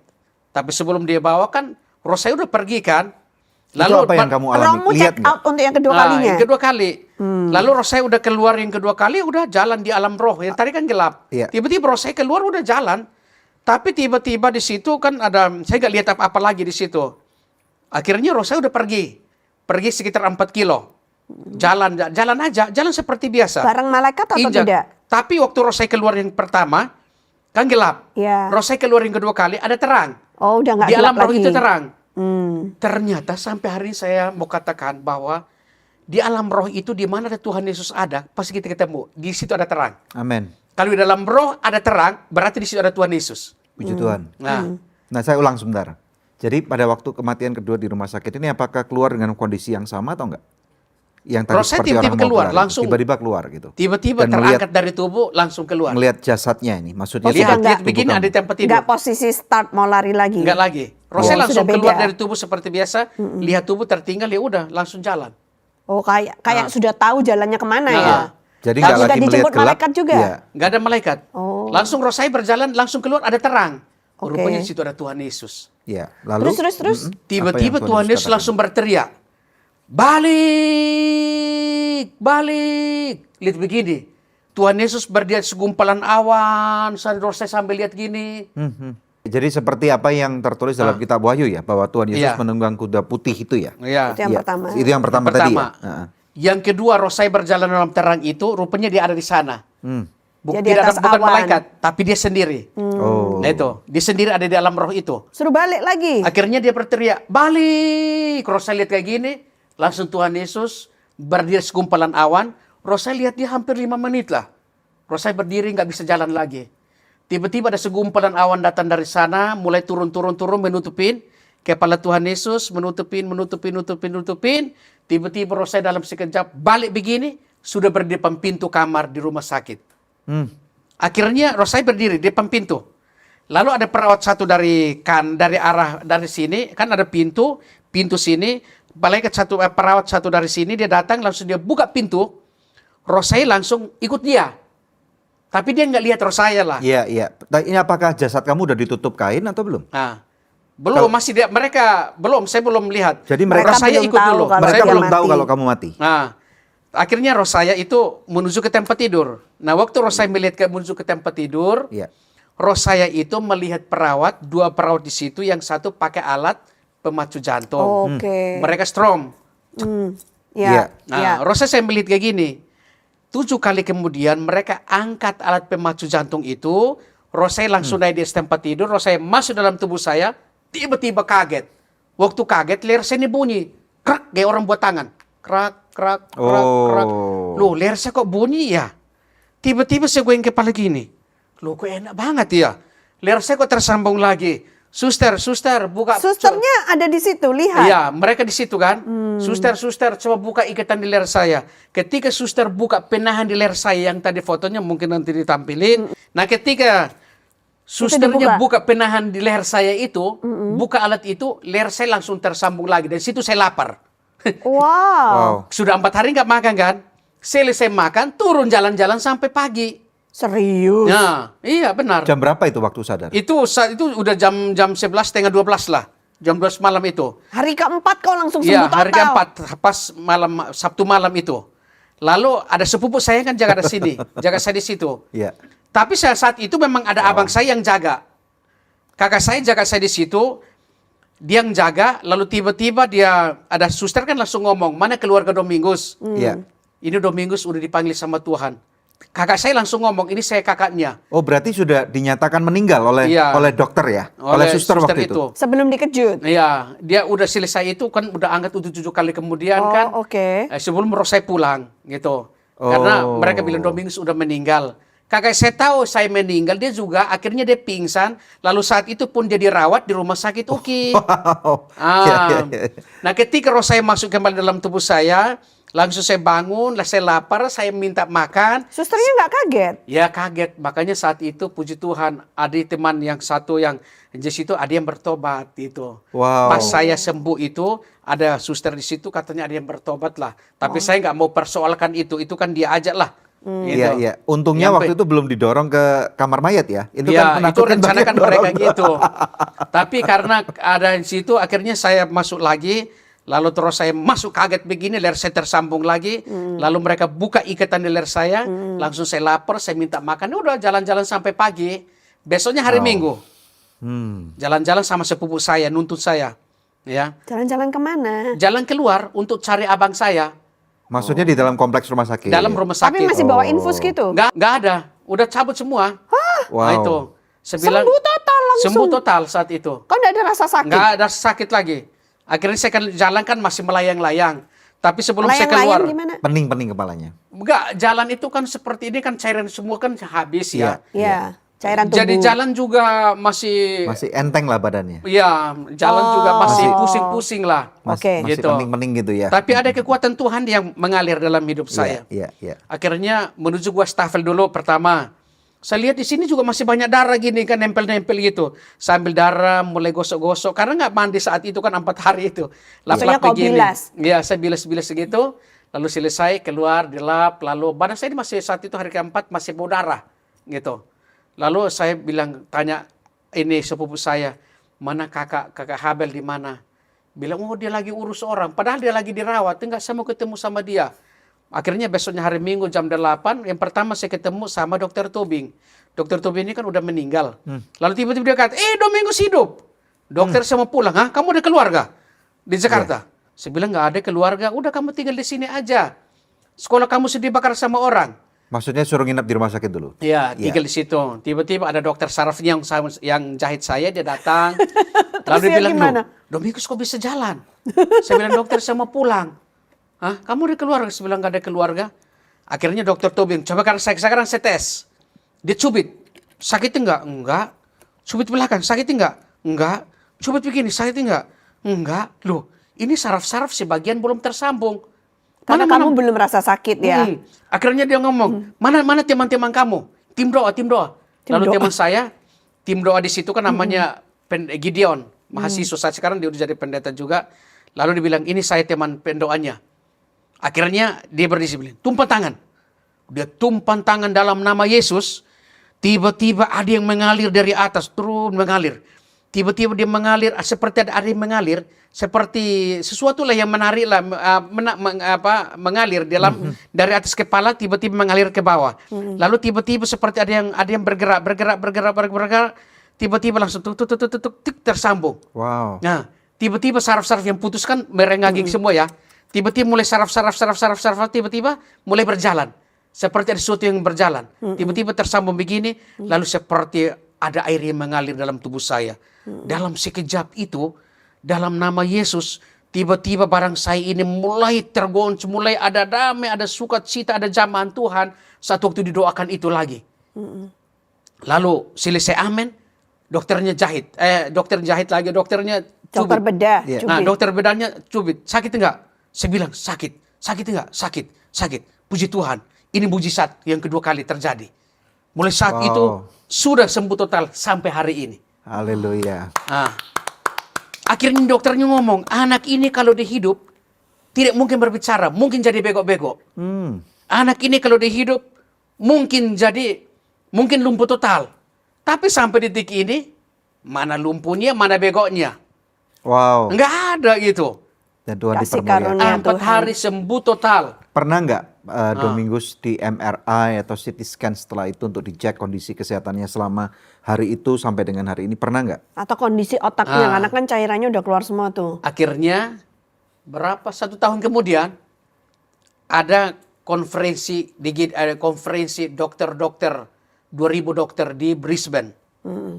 Tapi sebelum dia bawa kan, Rosa udah pergi kan. Itu apa yang kamu alami? Romu Lihat check out nggak? untuk yang kedua kalinya. Yang kedua kali. Lalu Rosa udah keluar yang kedua kali, udah jalan di alam roh. Yang tadi kan gelap. Iya. Tiba-tiba Rosa keluar udah jalan. Tapi tiba-tiba di situ kan ada, saya nggak lihat apa-apa lagi di situ. Akhirnya Rosa udah pergi. Pergi sekitar 4 kilo. Jalan aja, jalan seperti biasa. Bareng malaikat atau Injak. tidak? Tapi waktu Rosa keluar yang pertama, kan gelap. Iya. Rosa keluar yang kedua kali, ada terang. Oh, udah nggak Di gelap alam roh lagi. itu terang. Hmm. Ternyata sampai hari ini saya mau katakan bahwa di alam roh itu di mana ada Tuhan Yesus ada, pasti kita ketemu. Di situ ada terang. Amin. Kalau di dalam roh ada terang, berarti di situ ada Tuhan Yesus. Puji Tuhan. Nah, Saya ulang sebentar. Jadi pada waktu kematian kedua di rumah sakit ini apakah keluar dengan kondisi yang sama atau enggak? Yang tadi Rosa seperti tiba-tiba orang mau keluar, berlari. langsung. Tiba-tiba keluar gitu. tiba-tiba Dan terangkat dari tubuh, langsung keluar. Melihat jasadnya ini. Maksudnya Oh, sudah Lihat, enggak. lihat begini tubuh ada kamu. tempat tidur. Nggak posisi start mau lari lagi. Enggak lagi. Rosa Oh, langsung sudah keluar beda. dari tubuh seperti biasa, lihat tubuh tertinggal, ya udah langsung jalan. Oh, kayak sudah tahu jalannya kemana Nah. ya. Jadi Tapi nggak sudah lagi melihat dijemput gelap. malaikat juga? Iya. Enggak ada malaikat. Oh. Langsung Rosai berjalan, langsung keluar ada terang. Oke. Rupanya di situ ada Tuhan Yesus. Iya. Lalu Terus. Tiba-tiba apa yang Tuhan Yesus katakan? langsung berteriak, balik. Lihat begini. Tuhan Yesus berdiri segumpalan awan, Rosai sambil lihat gini. Jadi seperti apa yang tertulis dalam kitab Wahyu ya, bahwa Tuhan Yesus Iya. menunggang kuda putih itu ya. Iya. Itu yang Iya. pertama. Itu yang pertama tadi ya. Heeh. Yang kedua, Rosai berjalan dalam terang itu, rupanya dia ada di sana. Dia di Tidak atas bukan awan. malaikat, tapi dia sendiri. Oh. Nah itu, dia sendiri ada di alam roh itu. Suruh balik lagi. Akhirnya dia berteriak, balik. Rosai lihat kayak gini, langsung Tuhan Yesus berdiri segumpalan awan. Rosai lihat dia hampir 5 menit lah. Rosai berdiri nggak bisa jalan lagi. Tiba-tiba ada segumpalan awan datang dari sana, mulai turun, menutupin kepala Tuhan Yesus, menutupin. Tiba-tiba Rosai dalam sekejap balik begini, sudah berdiri depan pintu kamar di rumah sakit. Akhirnya Rosai berdiri di depan pintu. Lalu ada perawat satu dari sini, kan ada pintu sini, perawat satu dari sini, dia datang langsung dia buka pintu, Rosai langsung ikut dia. Tapi dia nggak lihat Rosai lah. Iya, iya. Nah, ini apakah jasad kamu udah ditutup kain atau belum? Nah, belum, masih dia, mereka belum, saya belum lihat. Jadi mereka Rosaya belum ikut tahu dulu. kalau Mereka dia belum tahu mati. kalau kamu mati. Nah, akhirnya Rosaya itu menuju ke tempat tidur. Nah, waktu Rosaya melihat menuju ke tempat tidur, Iya. Rosaya itu melihat perawat, 2 perawat di situ, yang satu pakai alat pemacu jantung. Oke. Mereka strong. Ya. Nah, Ya. Rosaya saya melihat kayak gini. 7 kali kemudian mereka angkat alat pemacu jantung itu, roh saya langsung naik di tempat tidur, roh saya masuk dalam tubuh saya, tiba-tiba kaget. Waktu kaget, leher saya ini bunyi. Krak, kayak orang buat tangan. Krak, krak, krak, krak. Loh, leher saya kok bunyi ya? Tiba-tiba saya goyang kepala gini. Loh, kok enak banget ya? Leher saya kok tersambung lagi. Suster, buka. Susternya ada di situ, lihat. Iya, mereka di situ kan. Suster, coba buka ikatan di leher saya. Ketika suster buka penahan di leher saya yang tadi fotonya mungkin nanti ditampilin. Nah, ketika susternya buka penahan di leher saya itu, buka alat itu, leher saya langsung tersambung lagi. Dan situ saya lapar. Wow. Sudah 4 hari nggak makan kan? Selesai makan, turun jalan-jalan sampai pagi. Serius? Nah, iya benar. Jam berapa itu waktu sadar? Itu udah jam 11, setengah 12 lah. Jam 12 malam itu. Hari keempat kau langsung sembuh Iya, total? hari keempat, pas malam, Sabtu malam itu. Lalu ada sepupu saya kan jaga di sini, jaga saya di situ. Iya. Tapi saat itu memang ada abang saya yang jaga. Kakak saya jaga saya di situ, dia yang jaga, lalu tiba-tiba dia, ada suster kan langsung ngomong, mana keluarga Domingus? Iya. Ini Domingus udah dipanggil sama Tuhan. Kakak saya langsung ngomong, ini saya kakaknya. Oh, berarti sudah dinyatakan meninggal oleh Iya. oleh dokter ya? Oleh suster waktu itu. Sebelum dikejut? Iya, dia udah selesai itu kan udah angkat 7 kali kemudian Oh, kan. oke. Sebelum roh saya pulang gitu. Karena mereka bilang Domingus udah meninggal. Kakak saya tahu saya meninggal, dia juga akhirnya dia pingsan. Lalu saat itu pun dia dirawat di rumah sakit UKI. Wow. Iya, iya, iya. Nah, ketika roh saya masuk kembali dalam tubuh saya, langsung saya bangun, lah saya lapar, saya minta makan. Susternya nggak kaget? Ya kaget, makanya saat itu puji Tuhan ada teman yang satu yang di situ ada yang bertobat itu. Wow. Pas saya sembuh itu ada suster di situ katanya ada yang bertobat lah. Tapi saya nggak mau persoalkan itu kan dia ajak lah. Gitu. Iya, iya. Untungnya waktu itu belum didorong ke kamar mayat ya. Itu Ya, kan itu rencana kan mereka gitu. Tapi karena ada di situ akhirnya saya masuk lagi. Lalu terus saya masuk kaget begini, leher saya tersambung lagi. Lalu mereka buka ikatan di leher saya. Langsung saya lapar, saya minta makan. Udah jalan-jalan sampai pagi. Besoknya hari Minggu. Jalan-jalan sama sepupu saya, nuntut saya. Ya. Jalan-jalan kemana? Jalan keluar untuk cari abang saya. Maksudnya di dalam kompleks rumah sakit. Dalam rumah sakit. Tapi masih bawa infus gitu? Nggak ada. Udah cabut semua. Wow. Nah itu. Sembuh total langsung? Sembuh total saat itu. Kau nggak ada rasa sakit? Nggak ada sakit lagi. Akhirnya saya kan jalan kan masih melayang-layang. Tapi sebelum saya keluar. Layang-layang gimana? Pening-pening kepalanya. Enggak, jalan itu kan seperti ini kan cairan semua kan habis ya. Iya, cairan tubuh. Jadi jalan juga masih enteng lah badannya. iya, jalan juga masih pusing-pusing lah. Oke. Masih Gitu. pening-pening gitu ya. Tapi ada kekuatan Tuhan yang mengalir dalam hidup saya. Iya, iya. Akhirnya menuju gua stafel dulu pertama. Saya lihat di sini juga masih banyak darah gini kan nempel-nempel gitu. Sambil darah mulai gosok-gosok karena nggak mandi saat itu kan 4 hari itu. Maksudnya kau bilas? Iya, saya bilas-bilas segitu. Lalu selesai keluar dilap. Lalu badan saya ini masih saat itu hari keempat masih bau darah gitu. Lalu saya tanya ini sepupu saya, mana kakak Habel di mana? Bilang, oh dia lagi urus orang. Padahal dia lagi dirawat. Enggak, saya mau ketemu sama dia. Akhirnya besoknya hari Minggu jam 8, yang pertama saya ketemu sama Dokter Tobing. Dokter Tobing ini kan udah meninggal. Lalu tiba-tiba dia kata, Domingus hidup. Dokter saya mau pulang, hah? Kamu ada keluarga di Jakarta? Saya bilang, nggak ada keluarga. Udah kamu tinggal di sini aja. Sekolah kamu sudah dibakar sama orang. Maksudnya suruh nginep di rumah sakit dulu? Iya, tinggal di situ. Tiba-tiba ada dokter sarafnya yang jahit saya, dia datang. Lalu dia bilang, Domingus kok bisa jalan? Saya bilang, dokter saya mau pulang. Hah? Kamu ada keluarga? Saya bilang, nggak ada keluarga. Akhirnya dokter Tobing, coba kan sekarang saya tes. Dia cubit. Sakit enggak? Enggak. Cubit belakang, sakit enggak? Enggak. Cubit begini, sakit enggak? Enggak. Loh, ini saraf-saraf sebagian belum tersambung. Karena kamu belum rasa sakit ya? Akhirnya dia ngomong, mana teman-teman kamu? Tim doa. Lalu teman saya, tim doa di situ kan namanya Gideon, mahasiswa saat sekarang dia udah jadi pendeta juga. Lalu dia bilang, ini saya teman pendoanya. Akhirnya dia berdiri bilang, tumpah tangan. Dia tumpah tangan dalam nama Yesus. Tiba-tiba ada yang mengalir dari atas, turun mengalir. Tiba-tiba dia mengalir, seperti ada yang mengalir. Seperti sesuatu lah yang menarik lah, mengalir dalam dari atas kepala tiba-tiba mengalir ke bawah. Lalu tiba-tiba seperti ada yang bergerak. Tiba-tiba langsung tuk tersambung. Wow. Nah, tiba-tiba saraf-saraf yang putus kan merengaging semua ya. Tiba-tiba mulai saraf tiba-tiba mulai berjalan. Seperti ada sesuatu yang berjalan. Tiba-tiba tersambung begini, lalu seperti ada air yang mengalir dalam tubuh saya. Dalam sekejap itu, dalam nama Yesus, tiba-tiba barang saya ini mulai tergoncang, mulai ada damai, ada sukacita, ada jamahan Tuhan. Saat waktu didoakan itu lagi. Lalu selesai amin, dokternya jahit. Dokter jahit lagi, dokternya cubit. Dokter bedah, Iya. Nah, cubit. dokter bedanya cubit. Sakit enggak? Saya bilang sakit. Sakit enggak? Sakit. Sakit. Puji Tuhan. Ini mujizat yang kedua kali terjadi. Mulai saat Wow. itu sudah sembuh total sampai hari ini. Haleluya. Ah. Akhirnya dokternya ngomong, anak ini kalau dihidup tidak mungkin berbicara, mungkin jadi bego-bego. Anak ini kalau dihidup mungkin lumpuh total. Tapi sampai detik ini mana lumpuhnya, mana begonya. Wow. Enggak ada gitu. Dan Tuhan Kasih dipermuliakan. karunia 4 Tuhan. hari sembuh total. Pernah nggak Domingus di MRI atau CT scan setelah itu untuk dicek kondisi kesehatannya selama hari itu sampai dengan hari ini? Pernah nggak? Atau kondisi otaknya, karena kan cairannya udah keluar semua tuh. Akhirnya 1 tahun kemudian ada konferensi dokter-dokter 2000 dokter di Brisbane.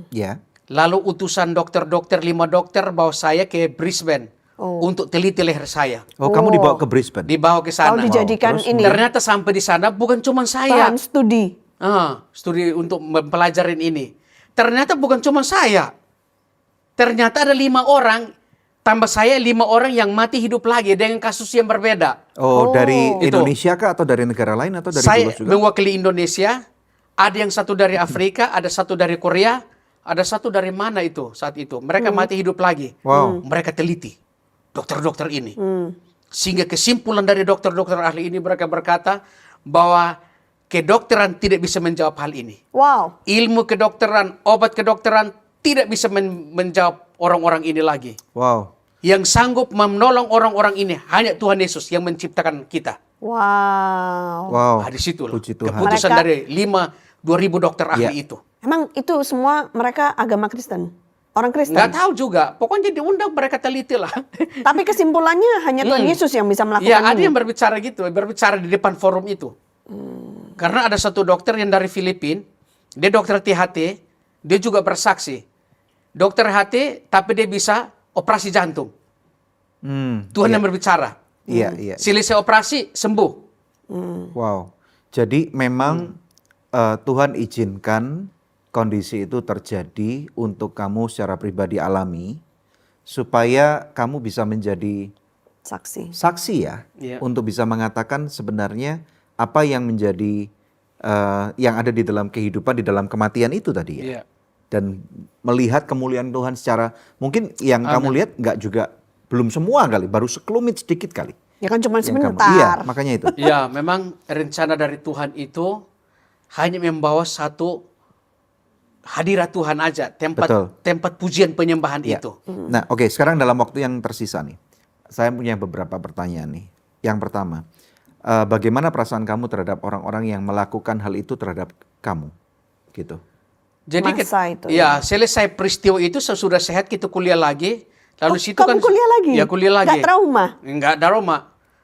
Ya. Lalu utusan dokter-dokter 5 dokter bawa saya ke Brisbane untuk teliti leher saya. Oh, kamu dibawa ke Brisbane? Dibawa ke sana. Kalau dijadikan terus ini Ternyata sampai di sana bukan cuma saya. bahan studi. Studi untuk mempelajarin ini. Ternyata bukan cuma saya. Ternyata ada 5 orang, tambah saya 5 orang yang mati hidup lagi dengan kasus yang berbeda. Oh, dari Itu. Indonesia kah atau dari negara lain atau dari Saya luar juga? mewakili Indonesia, ada yang satu dari Afrika, ada satu dari Korea, ada satu dari mana itu saat itu. Mereka mati hidup lagi. Wow. Mereka teliti, dokter-dokter ini. Sehingga kesimpulan dari dokter-dokter ahli ini mereka berkata bahwa kedokteran tidak bisa menjawab hal ini. Wow. Ilmu kedokteran, obat kedokteran tidak bisa menjawab orang-orang ini lagi. Wow. Yang sanggup menolong orang-orang ini hanya Tuhan Yesus yang menciptakan kita. Wow. Wow. Di situ loh. Puji Tuhan. Keputusan Mereka- dari 2.000 dokter ahli Iya. itu. Emang itu semua mereka agama Kristen? Orang Kristen? Nggak tahu juga. Pokoknya diundang mereka teliti lah. Tapi kesimpulannya hanya Tuhan Yesus yang bisa melakukan Ya, ada ini. yang berbicara gitu. Berbicara di depan forum itu. Karena ada satu dokter yang dari Filipina. Dia dokter THT. Dia juga bersaksi. Dokter HT, tapi dia bisa operasi jantung. Tuhan yang berbicara. Iya, iya. Selesai operasi, sembuh. Wow. Jadi memang Tuhan izinkan kondisi itu terjadi untuk kamu secara pribadi alami supaya kamu bisa menjadi Saksi. saksi ya, Iya. untuk bisa mengatakan sebenarnya apa yang menjadi yang ada di dalam kehidupan, di dalam kematian itu tadi ya. Iya. Dan melihat kemuliaan Tuhan secara mungkin yang kamu lihat nggak juga belum semua kali, baru sekelumit sedikit kali. Ya kan cuma Yang kamu- sebentar. Iya, makanya itu. Ya, memang rencana dari Tuhan itu hanya membawa satu hadirat Tuhan aja, Betul. tempat pujian penyembahan Iya. itu. Nah, oke, sekarang dalam waktu yang tersisa nih, saya punya beberapa pertanyaan nih. Yang pertama, bagaimana perasaan kamu terhadap orang-orang yang melakukan hal itu terhadap kamu, gitu? Jadi Masa itu, ya, selesai peristiwa itu sesudah sehat kita kuliah lagi. Lalu situ kamu kuliah lagi? Ya, kuliah lagi. Nggak trauma? Nggak trauma.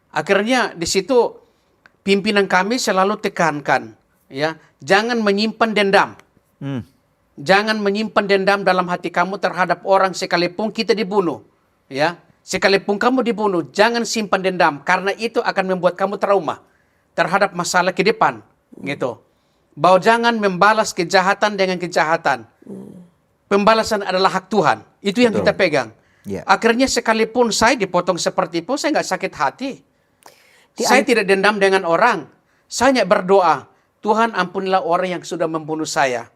Akhirnya di situ pimpinan kami selalu tekankan, ya, jangan menyimpan dendam. Jangan menyimpan dendam dalam hati kamu terhadap orang sekalipun kita dibunuh, ya. Sekalipun kamu dibunuh, jangan simpan dendam karena itu akan membuat kamu trauma terhadap masalah ke depan, gitu. Bahwa jangan membalas kejahatan dengan kejahatan. Pembalasan adalah hak Tuhan. Itu yang Betul. kita pegang. Ya. Akhirnya sekalipun saya dipotong seperti itu, saya nggak sakit hati. Saya tidak dendam dengan orang. Saya hanya berdoa, Tuhan ampunilah orang yang sudah membunuh saya.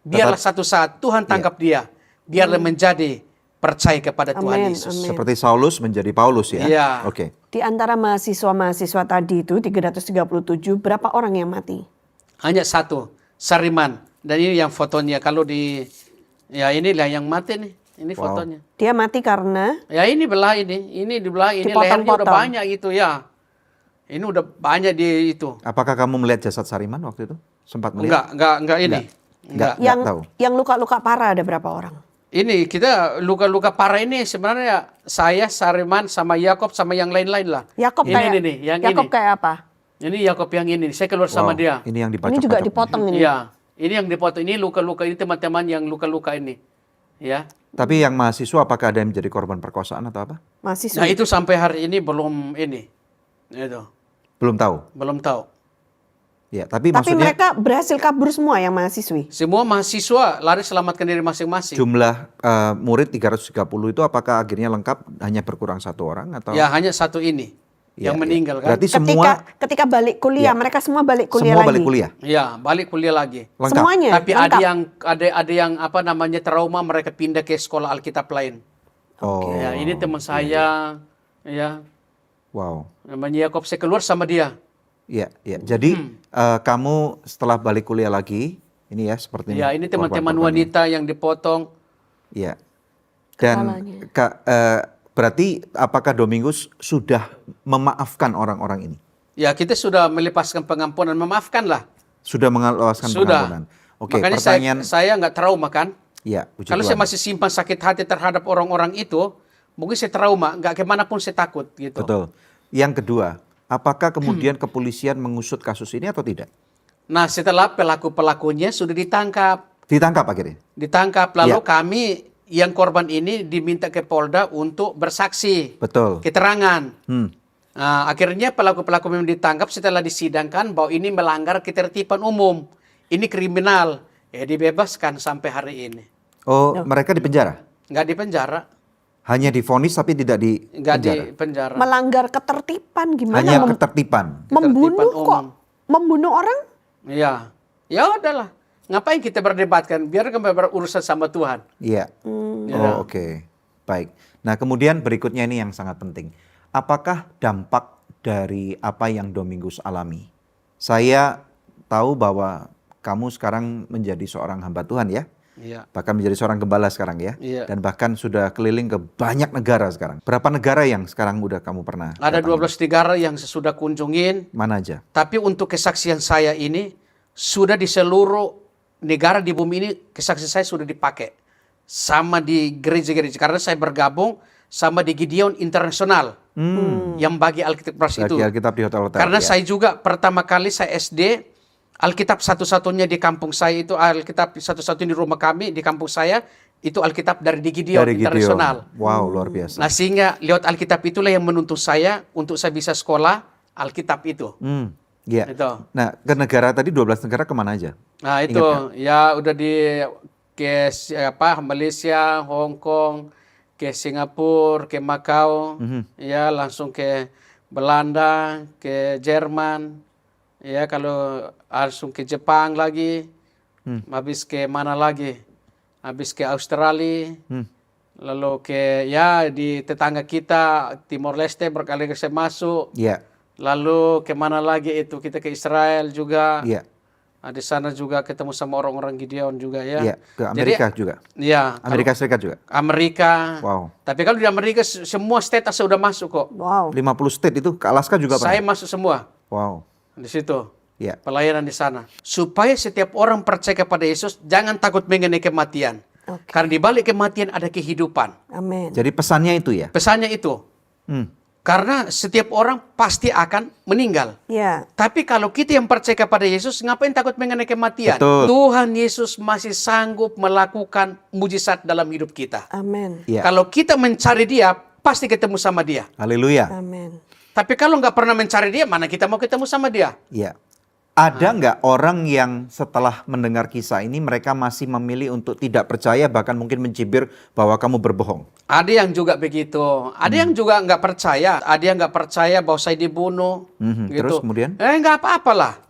Biarlah satu saat Tuhan tangkap dia. Biarlah menjadi percaya kepada Tuhan Amin, Yesus. amin. Seperti Saulus menjadi Paulus ya? Iya. Oke. Di antara mahasiswa-mahasiswa tadi itu 337, berapa orang yang mati? Hanya satu, Sariman. Dan ini yang fotonya. Kalau ya inilah yang mati nih. Ini Wow. fotonya. Dia mati karena Ya ini belah ini dibelah ini, Dipotong-potong. lehernya udah banyak gitu ya. Ini udah banyak di itu. Apakah kamu melihat jasad Sariman waktu itu? Sempat melihat? Enggak ini. Enggak tahu. yang luka-luka parah ada berapa orang? Ini kita luka-luka parah ini sebenarnya saya, Sariman, sama Yakob, sama yang lain-lain lah. Yakob ini kayak nih, yang Yakob ini. kayak apa? Ini Yakob yang ini, saya keluar sama Wow, dia. ini yang Ini juga dibacok-bacok. dipotong ini. Iya, ini yang dipotong, ini luka-luka, ini teman-teman yang luka-luka ini. Ya. Tapi yang mahasiswa apakah ada yang menjadi korban perkosaan atau apa? Mahasiswa. Nah itu sampai hari ini belum ini. Itu, Belum tahu. belum tahu. Ya, tapi Tapi maksudnya mereka berhasil kabur semua yang mahasiswi. Semua mahasiswa lari selamatkan diri masing-masing. jumlah murid 330 itu apakah akhirnya lengkap hanya berkurang 1 orang atau? Ya hanya satu ini Ya, yang ya. meninggal kan. Berarti semua Ketika balik kuliah, Ya. mereka semua balik kuliah semua lagi. balik kuliah. Ya balik kuliah lagi. Lengkap. Semuanya. Tapi lengkap. ada yang apa namanya trauma, mereka pindah ke sekolah Alkitab lain. Oh. Ya ini teman saya, ya Wow. namanya Yakob, saya keluar sama dia. Ya, ya. Jadi kamu setelah balik kuliah lagi, ini ya seperti Ya ini teman-teman korban-korbannya. wanita yang dipotong. Ya. Dan berarti apakah Domingus sudah memaafkan orang-orang ini? Ya kita sudah melepaskan pengampunan, memaafkanlah. Sudah mengalaskan pengampunan. Sudah. Oke, Makanya pertanyaan. saya nggak trauma kan. Ya, puji Kalau saya Tuhan. masih simpan sakit hati terhadap orang-orang itu, mungkin saya trauma, nggak kemanapun saya takut gitu. Betul. Yang kedua, apakah kemudian kepolisian mengusut kasus ini atau tidak? Nah setelah pelaku-pelakunya sudah ditangkap, Ditangkap akhirnya. lalu Ya. kami yang korban ini diminta ke Polda untuk bersaksi, Betul. keterangan. Hmm. Nah, akhirnya pelaku-pelaku memang ditangkap setelah disidangkan bahwa ini melanggar ketertiban umum, ini kriminal, ya dibebaskan sampai hari ini. Oh, mereka di penjara? Nggak di penjara, Hanya divonis tapi tidak di nggak di penjara? penjara. Melanggar ketertiban gimana? Hanya ketertiban. Membunuh ketertiban kok? umum. Membunuh orang? Iya, ya udahlah. Ngapain kita berdebatkan? Biar kami berurusan sama Tuhan. Iya. Ya. Oh, oke. Baik. Nah, kemudian berikutnya ini yang sangat penting. Apakah dampak dari apa yang Domingus alami? Saya tahu bahwa kamu sekarang menjadi seorang hamba Tuhan ya. Iya. Bahkan menjadi seorang gembala sekarang ya. Iya. Dan bahkan sudah keliling ke banyak negara sekarang. Berapa negara yang sekarang udah kamu pernah Ada datangi? 12 negara yang saya sudah kunjungin. Mana aja? Tapi untuk kesaksian saya ini, sudah di seluruh negara di bumi ini, kesaksian saya sudah dipakai. Sama di gereja-gereja. Karena saya bergabung sama di Gideon Internasional. Yang bagi Alkitab Pras itu. Bagi Alkitab di hotel-hotel. Karena ya. saya juga pertama kali saya SD, Alkitab satu-satunya di kampung saya itu, Alkitab satu-satunya di rumah kami, di kampung saya, itu Alkitab dari di Gideon Dari Gideon. Internasional. Wow, luar biasa. Nah sehingga lewat Alkitab itulah yang menuntun saya untuk saya bisa sekolah Alkitab itu. Iya. Itu. Nah, ke negara tadi 12 negara kemana aja? Nah itu ya udah ke Malaysia, Hong Kong, ke Singapura, ke Macau, ya langsung ke Belanda, ke Jerman, ya kalau langsung ke Jepang lagi, habis ke mana lagi, habis ke Australia, lalu ke ya di tetangga kita Timor Leste berkali-kali saya masuk, Iya. lalu ke mana lagi itu kita ke Israel juga. Iya. Nah, di sana juga ketemu sama orang-orang Gideon juga ya. Iya, ke Amerika juga. Iya. Amerika Serikat juga. Amerika. Wow. Tapi kalau di Amerika semua state saya udah masuk kok. Wow. 50 state itu ke Alaska juga Saya pernah? masuk semua Wow. di situ. Iya. Pelayanan di sana. Supaya setiap orang percaya kepada Yesus jangan takut mengenai kematian. Oke. Karena di balik kematian ada kehidupan. Amin. Jadi pesannya itu ya? Pesannya itu. Hmm. Karena setiap orang pasti akan meninggal. Ya. Tapi kalau kita yang percaya kepada Yesus, ngapain takut mengenai kematian? Betul. Tuhan Yesus masih sanggup melakukan mujizat dalam hidup kita. Amin. Iya. Kalau kita mencari dia, pasti ketemu sama dia. Haleluya. Amin. Tapi kalau nggak pernah mencari dia, mana kita mau ketemu sama dia? Iya. Ada nggak orang yang setelah mendengar kisah ini mereka masih memilih untuk tidak percaya bahkan mungkin mencibir bahwa kamu berbohong? Ada yang juga begitu. Ada yang juga nggak percaya. Ada yang nggak percaya bahwa saya dibunuh. Gitu. Terus kemudian? Nggak apa-apalah.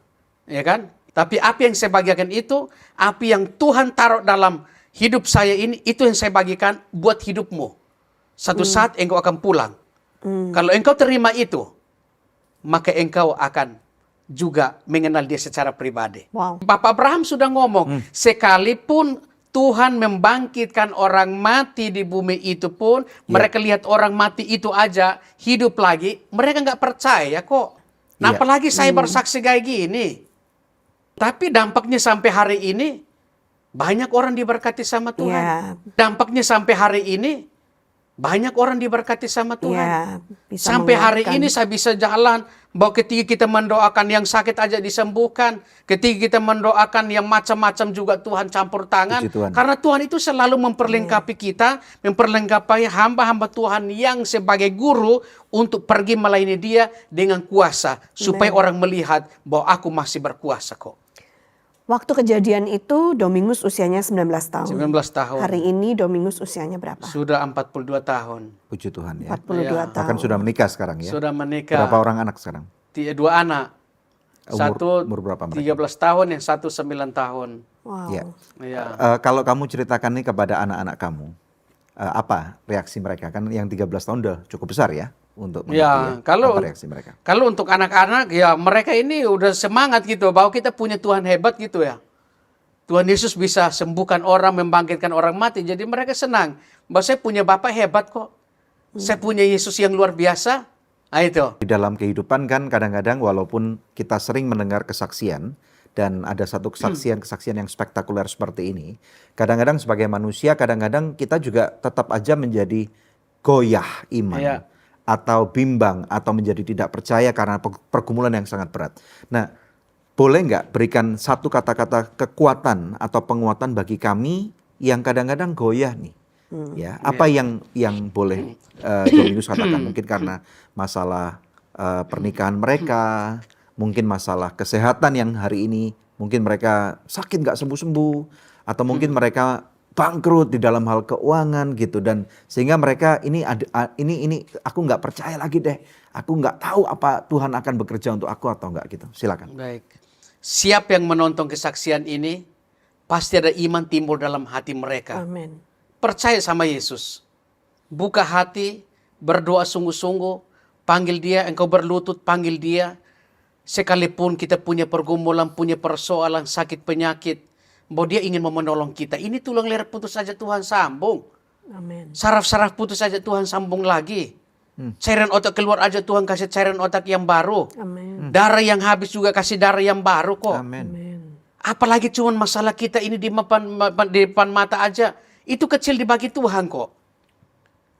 Ya kan? Tapi api yang saya bagikan itu, api yang Tuhan taruh dalam hidup saya ini, itu yang saya bagikan buat hidupmu. Satu saat engkau akan pulang. Kalau engkau terima itu, maka engkau akan juga mengenal dia secara pribadi. Wow. Bapak Abraham sudah ngomong, sekalipun Tuhan membangkitkan orang mati di bumi itu pun, mereka lihat orang mati itu aja hidup lagi, mereka nggak percaya kok. Nah, Iya. apalagi saya bersaksi kayak gini. Tapi dampaknya sampai hari ini, banyak orang diberkati sama Tuhan. Iya. Dampaknya sampai hari ini, banyak orang diberkati sama Tuhan. Iya, bisa Sampai hari menguatkan. ini saya bisa jalan Bahwa ketika kita mendoakan yang sakit aja disembuhkan. Ketika kita mendoakan yang macam-macam juga Tuhan campur tangan. Puji Tuhan. Karena Tuhan itu selalu memperlengkapi kita, memperlengkapi hamba-hamba Tuhan yang sebagai guru untuk pergi melayani dia dengan kuasa. Supaya orang melihat bahwa aku masih berkuasa kok. Waktu kejadian itu Domingus usianya 19 tahun. 19 tahun. Hari ini Domingus usianya berapa? Sudah 42 tahun. Puji Tuhan ya. 42 Iya. tahun. Bahkan sudah menikah sekarang ya. Sudah menikah. Berapa orang anak sekarang? Dua anak. Umur berapa mereka? 13 tahun, yang satu 9 tahun. Wow. Ya. Iya. Kalau kamu ceritakan nih kepada anak-anak kamu, apa reaksi mereka? Kan yang 13 tahun udah cukup besar ya untuk mengerti Ya, kalau apa reaksi mereka? kalau untuk anak-anak ya mereka ini udah semangat gitu bahwa kita punya Tuhan hebat gitu ya. Tuhan Yesus bisa sembuhkan orang, membangkitkan orang mati. Jadi mereka senang bahwa saya punya Bapak hebat kok. Saya punya Yesus yang luar biasa. Nah itu. Di dalam kehidupan kan kadang-kadang walaupun kita sering mendengar kesaksian dan ada satu kesaksian yang spektakuler seperti ini, kadang-kadang sebagai manusia kadang-kadang kita juga tetap aja menjadi goyah iman. Iya. Atau bimbang atau menjadi tidak percaya karena pergumulan yang sangat berat. Nah, boleh nggak berikan satu kata-kata kekuatan atau penguatan bagi kami yang kadang-kadang goyah nih? Ya, apa yang boleh Dominus katakan? Mungkin karena masalah pernikahan mereka, mungkin masalah kesehatan yang hari ini mungkin mereka sakit nggak sembuh-sembuh, atau mungkin mereka bangkrut di dalam hal keuangan gitu, dan sehingga mereka ini aku nggak percaya lagi deh, aku nggak tahu apa Tuhan akan bekerja untuk aku atau nggak gitu. Silakan. Baik. Siapa yang menonton kesaksian ini pasti ada iman timbul dalam hati mereka. Amin. Percaya sama Yesus. Buka hati, berdoa sungguh-sungguh, panggil dia, engkau berlutut panggil dia. Sekalipun kita punya pergumulan, punya persoalan, sakit penyakit, bahwa dia ingin menolong kita. Ini tulang leher putus saja Tuhan sambung. Amin. Saraf-saraf putus saja Tuhan sambung lagi. Cairan otak keluar aja Tuhan kasih cairan otak yang baru. Amin. Darah yang habis juga kasih darah yang baru kok. Amin. Amin. Apalagi cuma masalah kita ini di depan mata aja. Itu kecil dibagi Tuhan kok.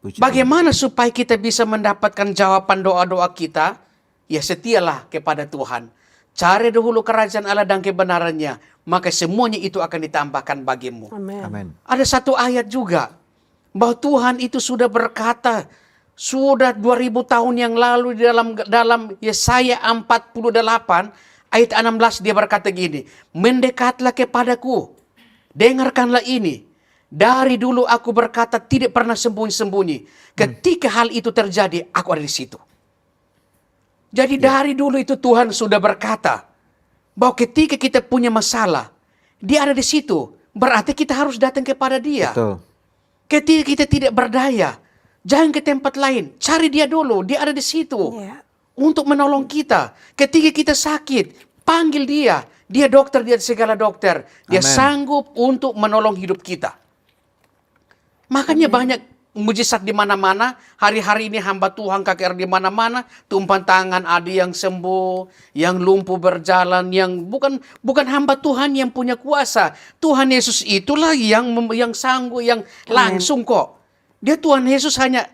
Puji Bagaimana supaya kita bisa mendapatkan jawaban doa-doa kita? Ya setialah kepada Tuhan. Cari dahulu kerajaan Allah dan kebenarannya, maka semuanya itu akan ditambahkan bagimu. Amin. Amin. Ada satu ayat juga bahwa Tuhan itu sudah berkata sudah 2000 tahun yang lalu di dalam Yesaya 48 ayat 16 dia berkata gini, mendekatlah kepadaku, dengarkanlah ini. Dari dulu aku berkata tidak pernah sembunyi-sembunyi. Ketika hal itu terjadi, aku ada di situ. Jadi dari dulu itu Tuhan sudah berkata bahwa ketika kita punya masalah, dia ada di situ. Berarti kita harus datang kepada dia. Betul. Ketika kita tidak berdaya, jangan ke tempat lain. Cari dia dulu, dia ada di situ. Ya. Untuk menolong kita. Ketika kita sakit, panggil dia. Dia dokter, dia segala dokter. Dia Amen. sanggup untuk menolong hidup kita. Makanya banyak mujizat di mana-mana. Hari-hari ini hamba Tuhan KKR di mana-mana, tumpang tangan ada yang sembuh, yang lumpuh berjalan, yang bukan hamba Tuhan yang punya kuasa. Tuhan Yesus itulah yang sanggup, yang langsung kok. Dia Tuhan Yesus hanya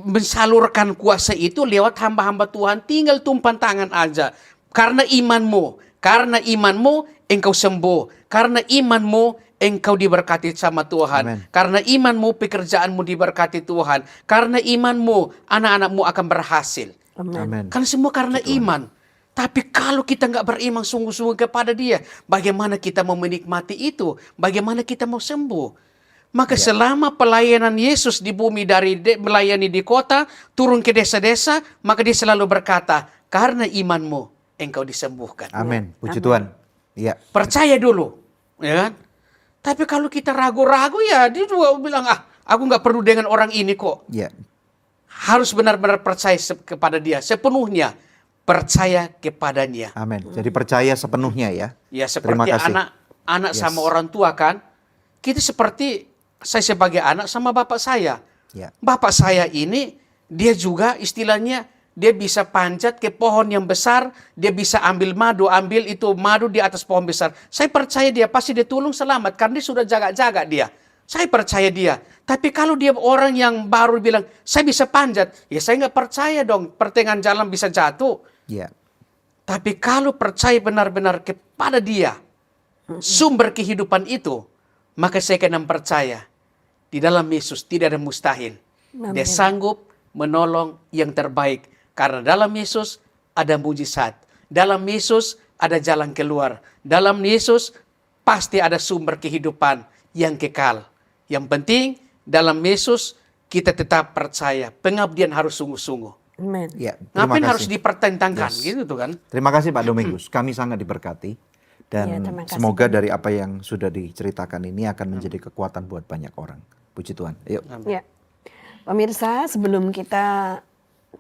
mensalurkan kuasa itu lewat hamba-hamba Tuhan, tinggal tumpang tangan aja. Karena imanmu engkau sembuh. Karena imanmu engkau diberkati sama Tuhan. Amen. Karena imanmu pekerjaanmu diberkati Tuhan. Karena imanmu anak-anakmu akan berhasil. Amin. Amin. Kan semua karena iman. Tapi kalau kita nggak beriman sungguh-sungguh kepada dia, bagaimana kita mau menikmati itu? Bagaimana kita mau sembuh? Maka selama pelayanan Yesus di bumi dari melayani di kota, turun ke desa-desa, maka dia selalu berkata, karena imanmu engkau disembuhkan. Amin. Puji Tuhan. Iya. Percaya dulu, ya kan? Tapi kalau kita ragu-ragu ya dia juga bilang, aku nggak perlu dengan orang ini kok. Iya. Harus benar-benar percaya kepada dia sepenuhnya, percaya kepadanya. Amin. Jadi percaya sepenuhnya ya. Ya Terima seperti kasih. anak Yes. sama orang tua kan, kita seperti saya sebagai anak sama bapak saya. Ya. Bapak saya ini dia juga istilahnya dia bisa panjat ke pohon yang besar, dia bisa ambil ambil itu madu di atas pohon besar. Saya percaya dia pasti dia tolong selamat karena dia sudah jaga-jaga dia. Saya percaya dia. Tapi kalau dia orang yang baru bilang, saya bisa panjat. Ya saya nggak percaya dong, pertengahan jalan bisa jatuh. Ya. Tapi kalau percaya benar-benar kepada dia, sumber kehidupan itu, maka saya akan percaya. Di dalam Yesus tidak ada mustahil. Dia sanggup menolong yang terbaik. Karena dalam Yesus ada mujizat. Dalam Yesus ada jalan keluar. Dalam Yesus pasti ada sumber kehidupan yang kekal. Yang penting dalam Yesus kita tetap percaya. Pengabdian harus sungguh-sungguh. Amen. Ya, terima Ngapain kasih. harus dipertentangkan Yes. gitu tuh kan? Terima kasih Pak Domingus. Kami sangat diberkati. Dan Ya, terima kasih, semoga Pak. dari apa yang sudah diceritakan ini akan menjadi kekuatan buat banyak orang. Puji Tuhan. Yuk. Ya. Pemirsa, sebelum kita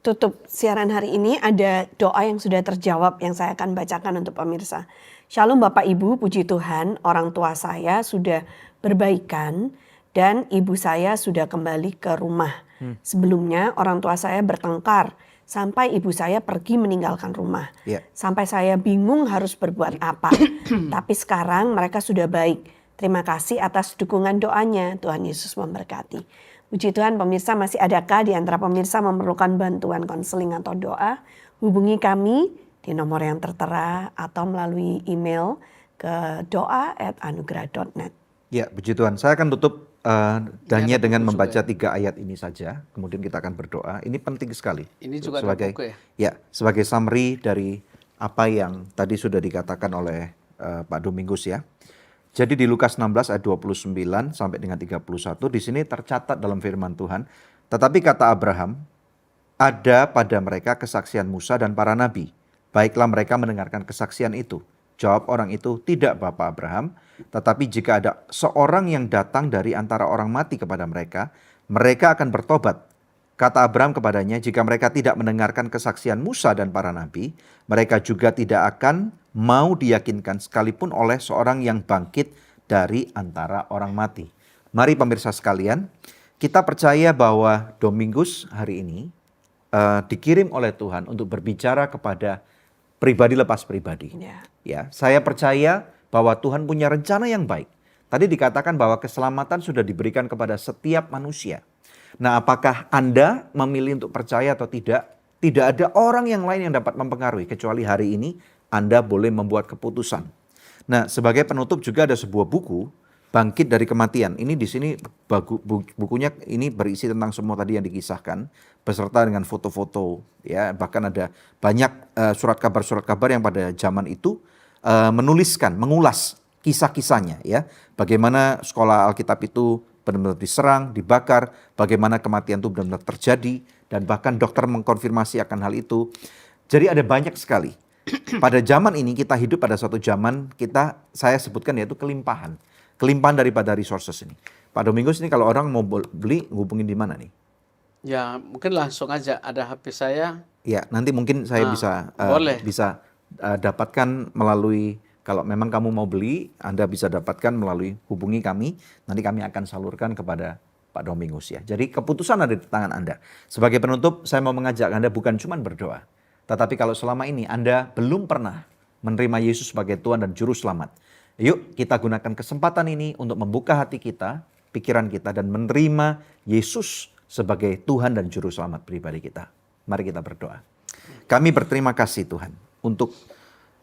tutup siaran hari ini, ada doa yang sudah terjawab yang saya akan bacakan untuk pemirsa. Shalom Bapak Ibu, puji Tuhan, orang tua saya sudah berbaikan dan ibu saya sudah kembali ke rumah. Sebelumnya orang tua saya bertengkar sampai ibu saya pergi meninggalkan rumah. Ya. Sampai saya bingung harus berbuat apa. Tapi sekarang mereka sudah baik. Terima kasih atas dukungan doanya. Tuhan Yesus memberkati. Puji Tuhan, pemirsa, masih adakah di antara pemirsa memerlukan bantuan konseling atau doa? Hubungi kami di nomor yang tertera atau melalui email ke doa@anugerah.net. Ya, puji Tuhan. Saya akan tutup hanya ada dengan buku membaca 3 ayat ini saja. Kemudian kita akan berdoa. Ini penting sekali. Ini juga ada sebagai, buku ya? Ya, sebagai summary dari apa yang tadi sudah dikatakan oleh Pak Domingus ya. Jadi di Lukas 16 ayat 29 sampai dengan 31 di sini tercatat dalam firman Tuhan. Tetapi kata Abraham, ada pada mereka kesaksian Musa dan para nabi. Baiklah mereka mendengarkan kesaksian itu. Jawab orang itu, tidak Bapak Abraham. Tetapi jika ada seorang yang datang dari antara orang mati kepada mereka, mereka akan bertobat. Kata Abraham kepadanya, jika mereka tidak mendengarkan kesaksian Musa dan para nabi, mereka juga tidak akan mau diyakinkan sekalipun oleh seorang yang bangkit dari antara orang mati. Mari pemirsa sekalian, kita percaya bahwa Domingus hari ini dikirim oleh Tuhan untuk berbicara kepada pribadi lepas pribadi. Ya. Ya, saya percaya bahwa Tuhan punya rencana yang baik. Tadi dikatakan bahwa keselamatan sudah diberikan kepada setiap manusia. Nah, apakah Anda memilih untuk percaya atau tidak? Tidak ada orang yang lain yang dapat mempengaruhi kecuali hari ini Anda boleh membuat keputusan. Nah, sebagai penutup juga ada sebuah buku Bangkit dari Kematian. Ini di sini bukunya ini berisi tentang semua tadi yang dikisahkan beserta dengan foto-foto ya, bahkan ada banyak surat kabar yang pada zaman itu menuliskan, mengulas kisah-kisahnya ya. Bagaimana sekolah Alkitab itu benar-benar diserang, dibakar, bagaimana kematian itu benar-benar terjadi dan bahkan dokter mengkonfirmasi akan hal itu. Jadi ada banyak sekali. Pada zaman ini kita hidup pada suatu zaman saya sebutkan yaitu kelimpahan. Kelimpahan daripada resources ini. Pak Domingus ini kalau orang mau beli hubungin di mana nih? Ya mungkin langsung aja ada HP saya. Ya nanti mungkin saya boleh. bisa dapatkan melalui, kalau memang kamu mau beli, Anda bisa dapatkan melalui hubungi kami. Nanti kami akan salurkan kepada Pak Domingus ya. Jadi keputusan ada di tangan Anda. Sebagai penutup saya mau mengajak Anda bukan cuma berdoa. Tetapi kalau selama ini Anda belum pernah menerima Yesus sebagai Tuhan dan Juru Selamat. Yuk kita gunakan kesempatan ini untuk membuka hati kita, pikiran kita dan menerima Yesus sebagai Tuhan dan Juru Selamat pribadi kita. Mari kita berdoa. Kami berterima kasih Tuhan untuk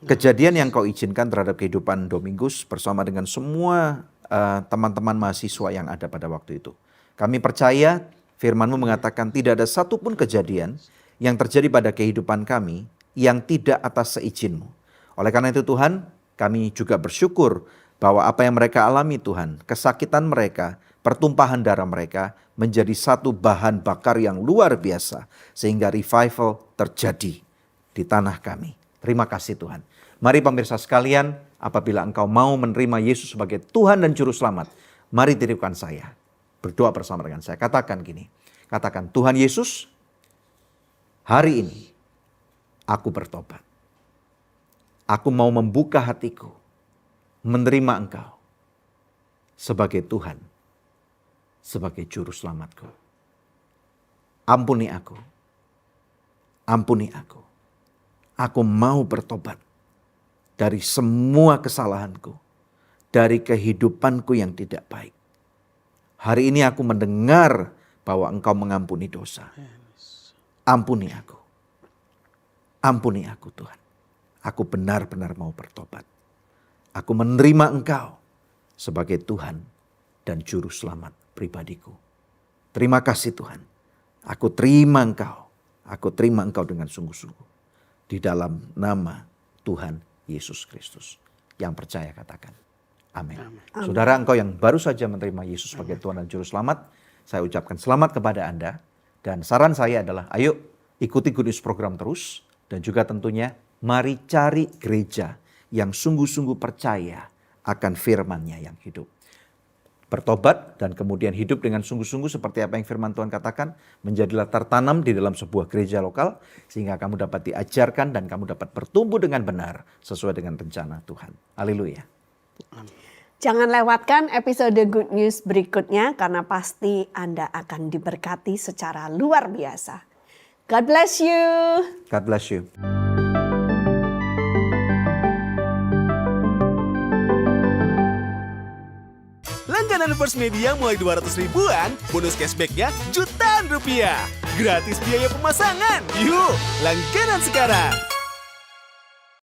kejadian yang Kau izinkan terhadap kehidupan Domingus bersama dengan semua teman-teman mahasiswa yang ada pada waktu itu. Kami percaya firman-Mu mengatakan tidak ada satupun kejadian yang terjadi pada kehidupan kami yang tidak atas seizin-Mu. Oleh karena itu Tuhan, kami juga bersyukur bahwa apa yang mereka alami Tuhan, kesakitan mereka, pertumpahan darah mereka menjadi satu bahan bakar yang luar biasa sehingga revival terjadi di tanah kami. Terima kasih Tuhan. Mari pemirsa sekalian, apabila engkau mau menerima Yesus sebagai Tuhan dan Juru Selamat, mari titipkan saya. Berdoa bersama dengan saya. Katakan gini, katakan Tuhan Yesus, hari ini aku bertobat. Aku mau membuka hatiku, menerima Engkau sebagai Tuhan, sebagai Juru Selamatku. Ampuni aku, ampuni aku. Aku mau bertobat dari semua kesalahanku, dari kehidupanku yang tidak baik. Hari ini aku mendengar bahwa Engkau mengampuni dosa. Ampuni aku. Ampuni aku Tuhan. Aku benar-benar mau bertobat. Aku menerima Engkau sebagai Tuhan dan Juru Selamat pribadiku. Terima kasih Tuhan. Aku terima Engkau. Aku terima Engkau dengan sungguh-sungguh. Di dalam nama Tuhan Yesus Kristus. Yang percaya katakan. Amin. Saudara, engkau yang baru saja menerima Yesus sebagai Tuhan dan Juru Selamat, saya ucapkan selamat kepada Anda. Dan saran saya adalah, ayo ikuti Good News program terus. Dan juga tentunya mari cari gereja yang sungguh-sungguh percaya akan firman-Nya yang hidup. Bertobat dan kemudian hidup dengan sungguh-sungguh seperti apa yang firman Tuhan katakan, menjadilah tertanam di dalam sebuah gereja lokal sehingga kamu dapat diajarkan dan kamu dapat bertumbuh dengan benar sesuai dengan rencana Tuhan. Haleluya. Jangan lewatkan episode Good News berikutnya karena pasti Anda akan diberkati secara luar biasa. God bless you. God bless you. Langganan First Media mulai 200 ribuan, bonus cashbacknya jutaan rupiah. Gratis biaya pemasangan. Yuk, langganan sekarang.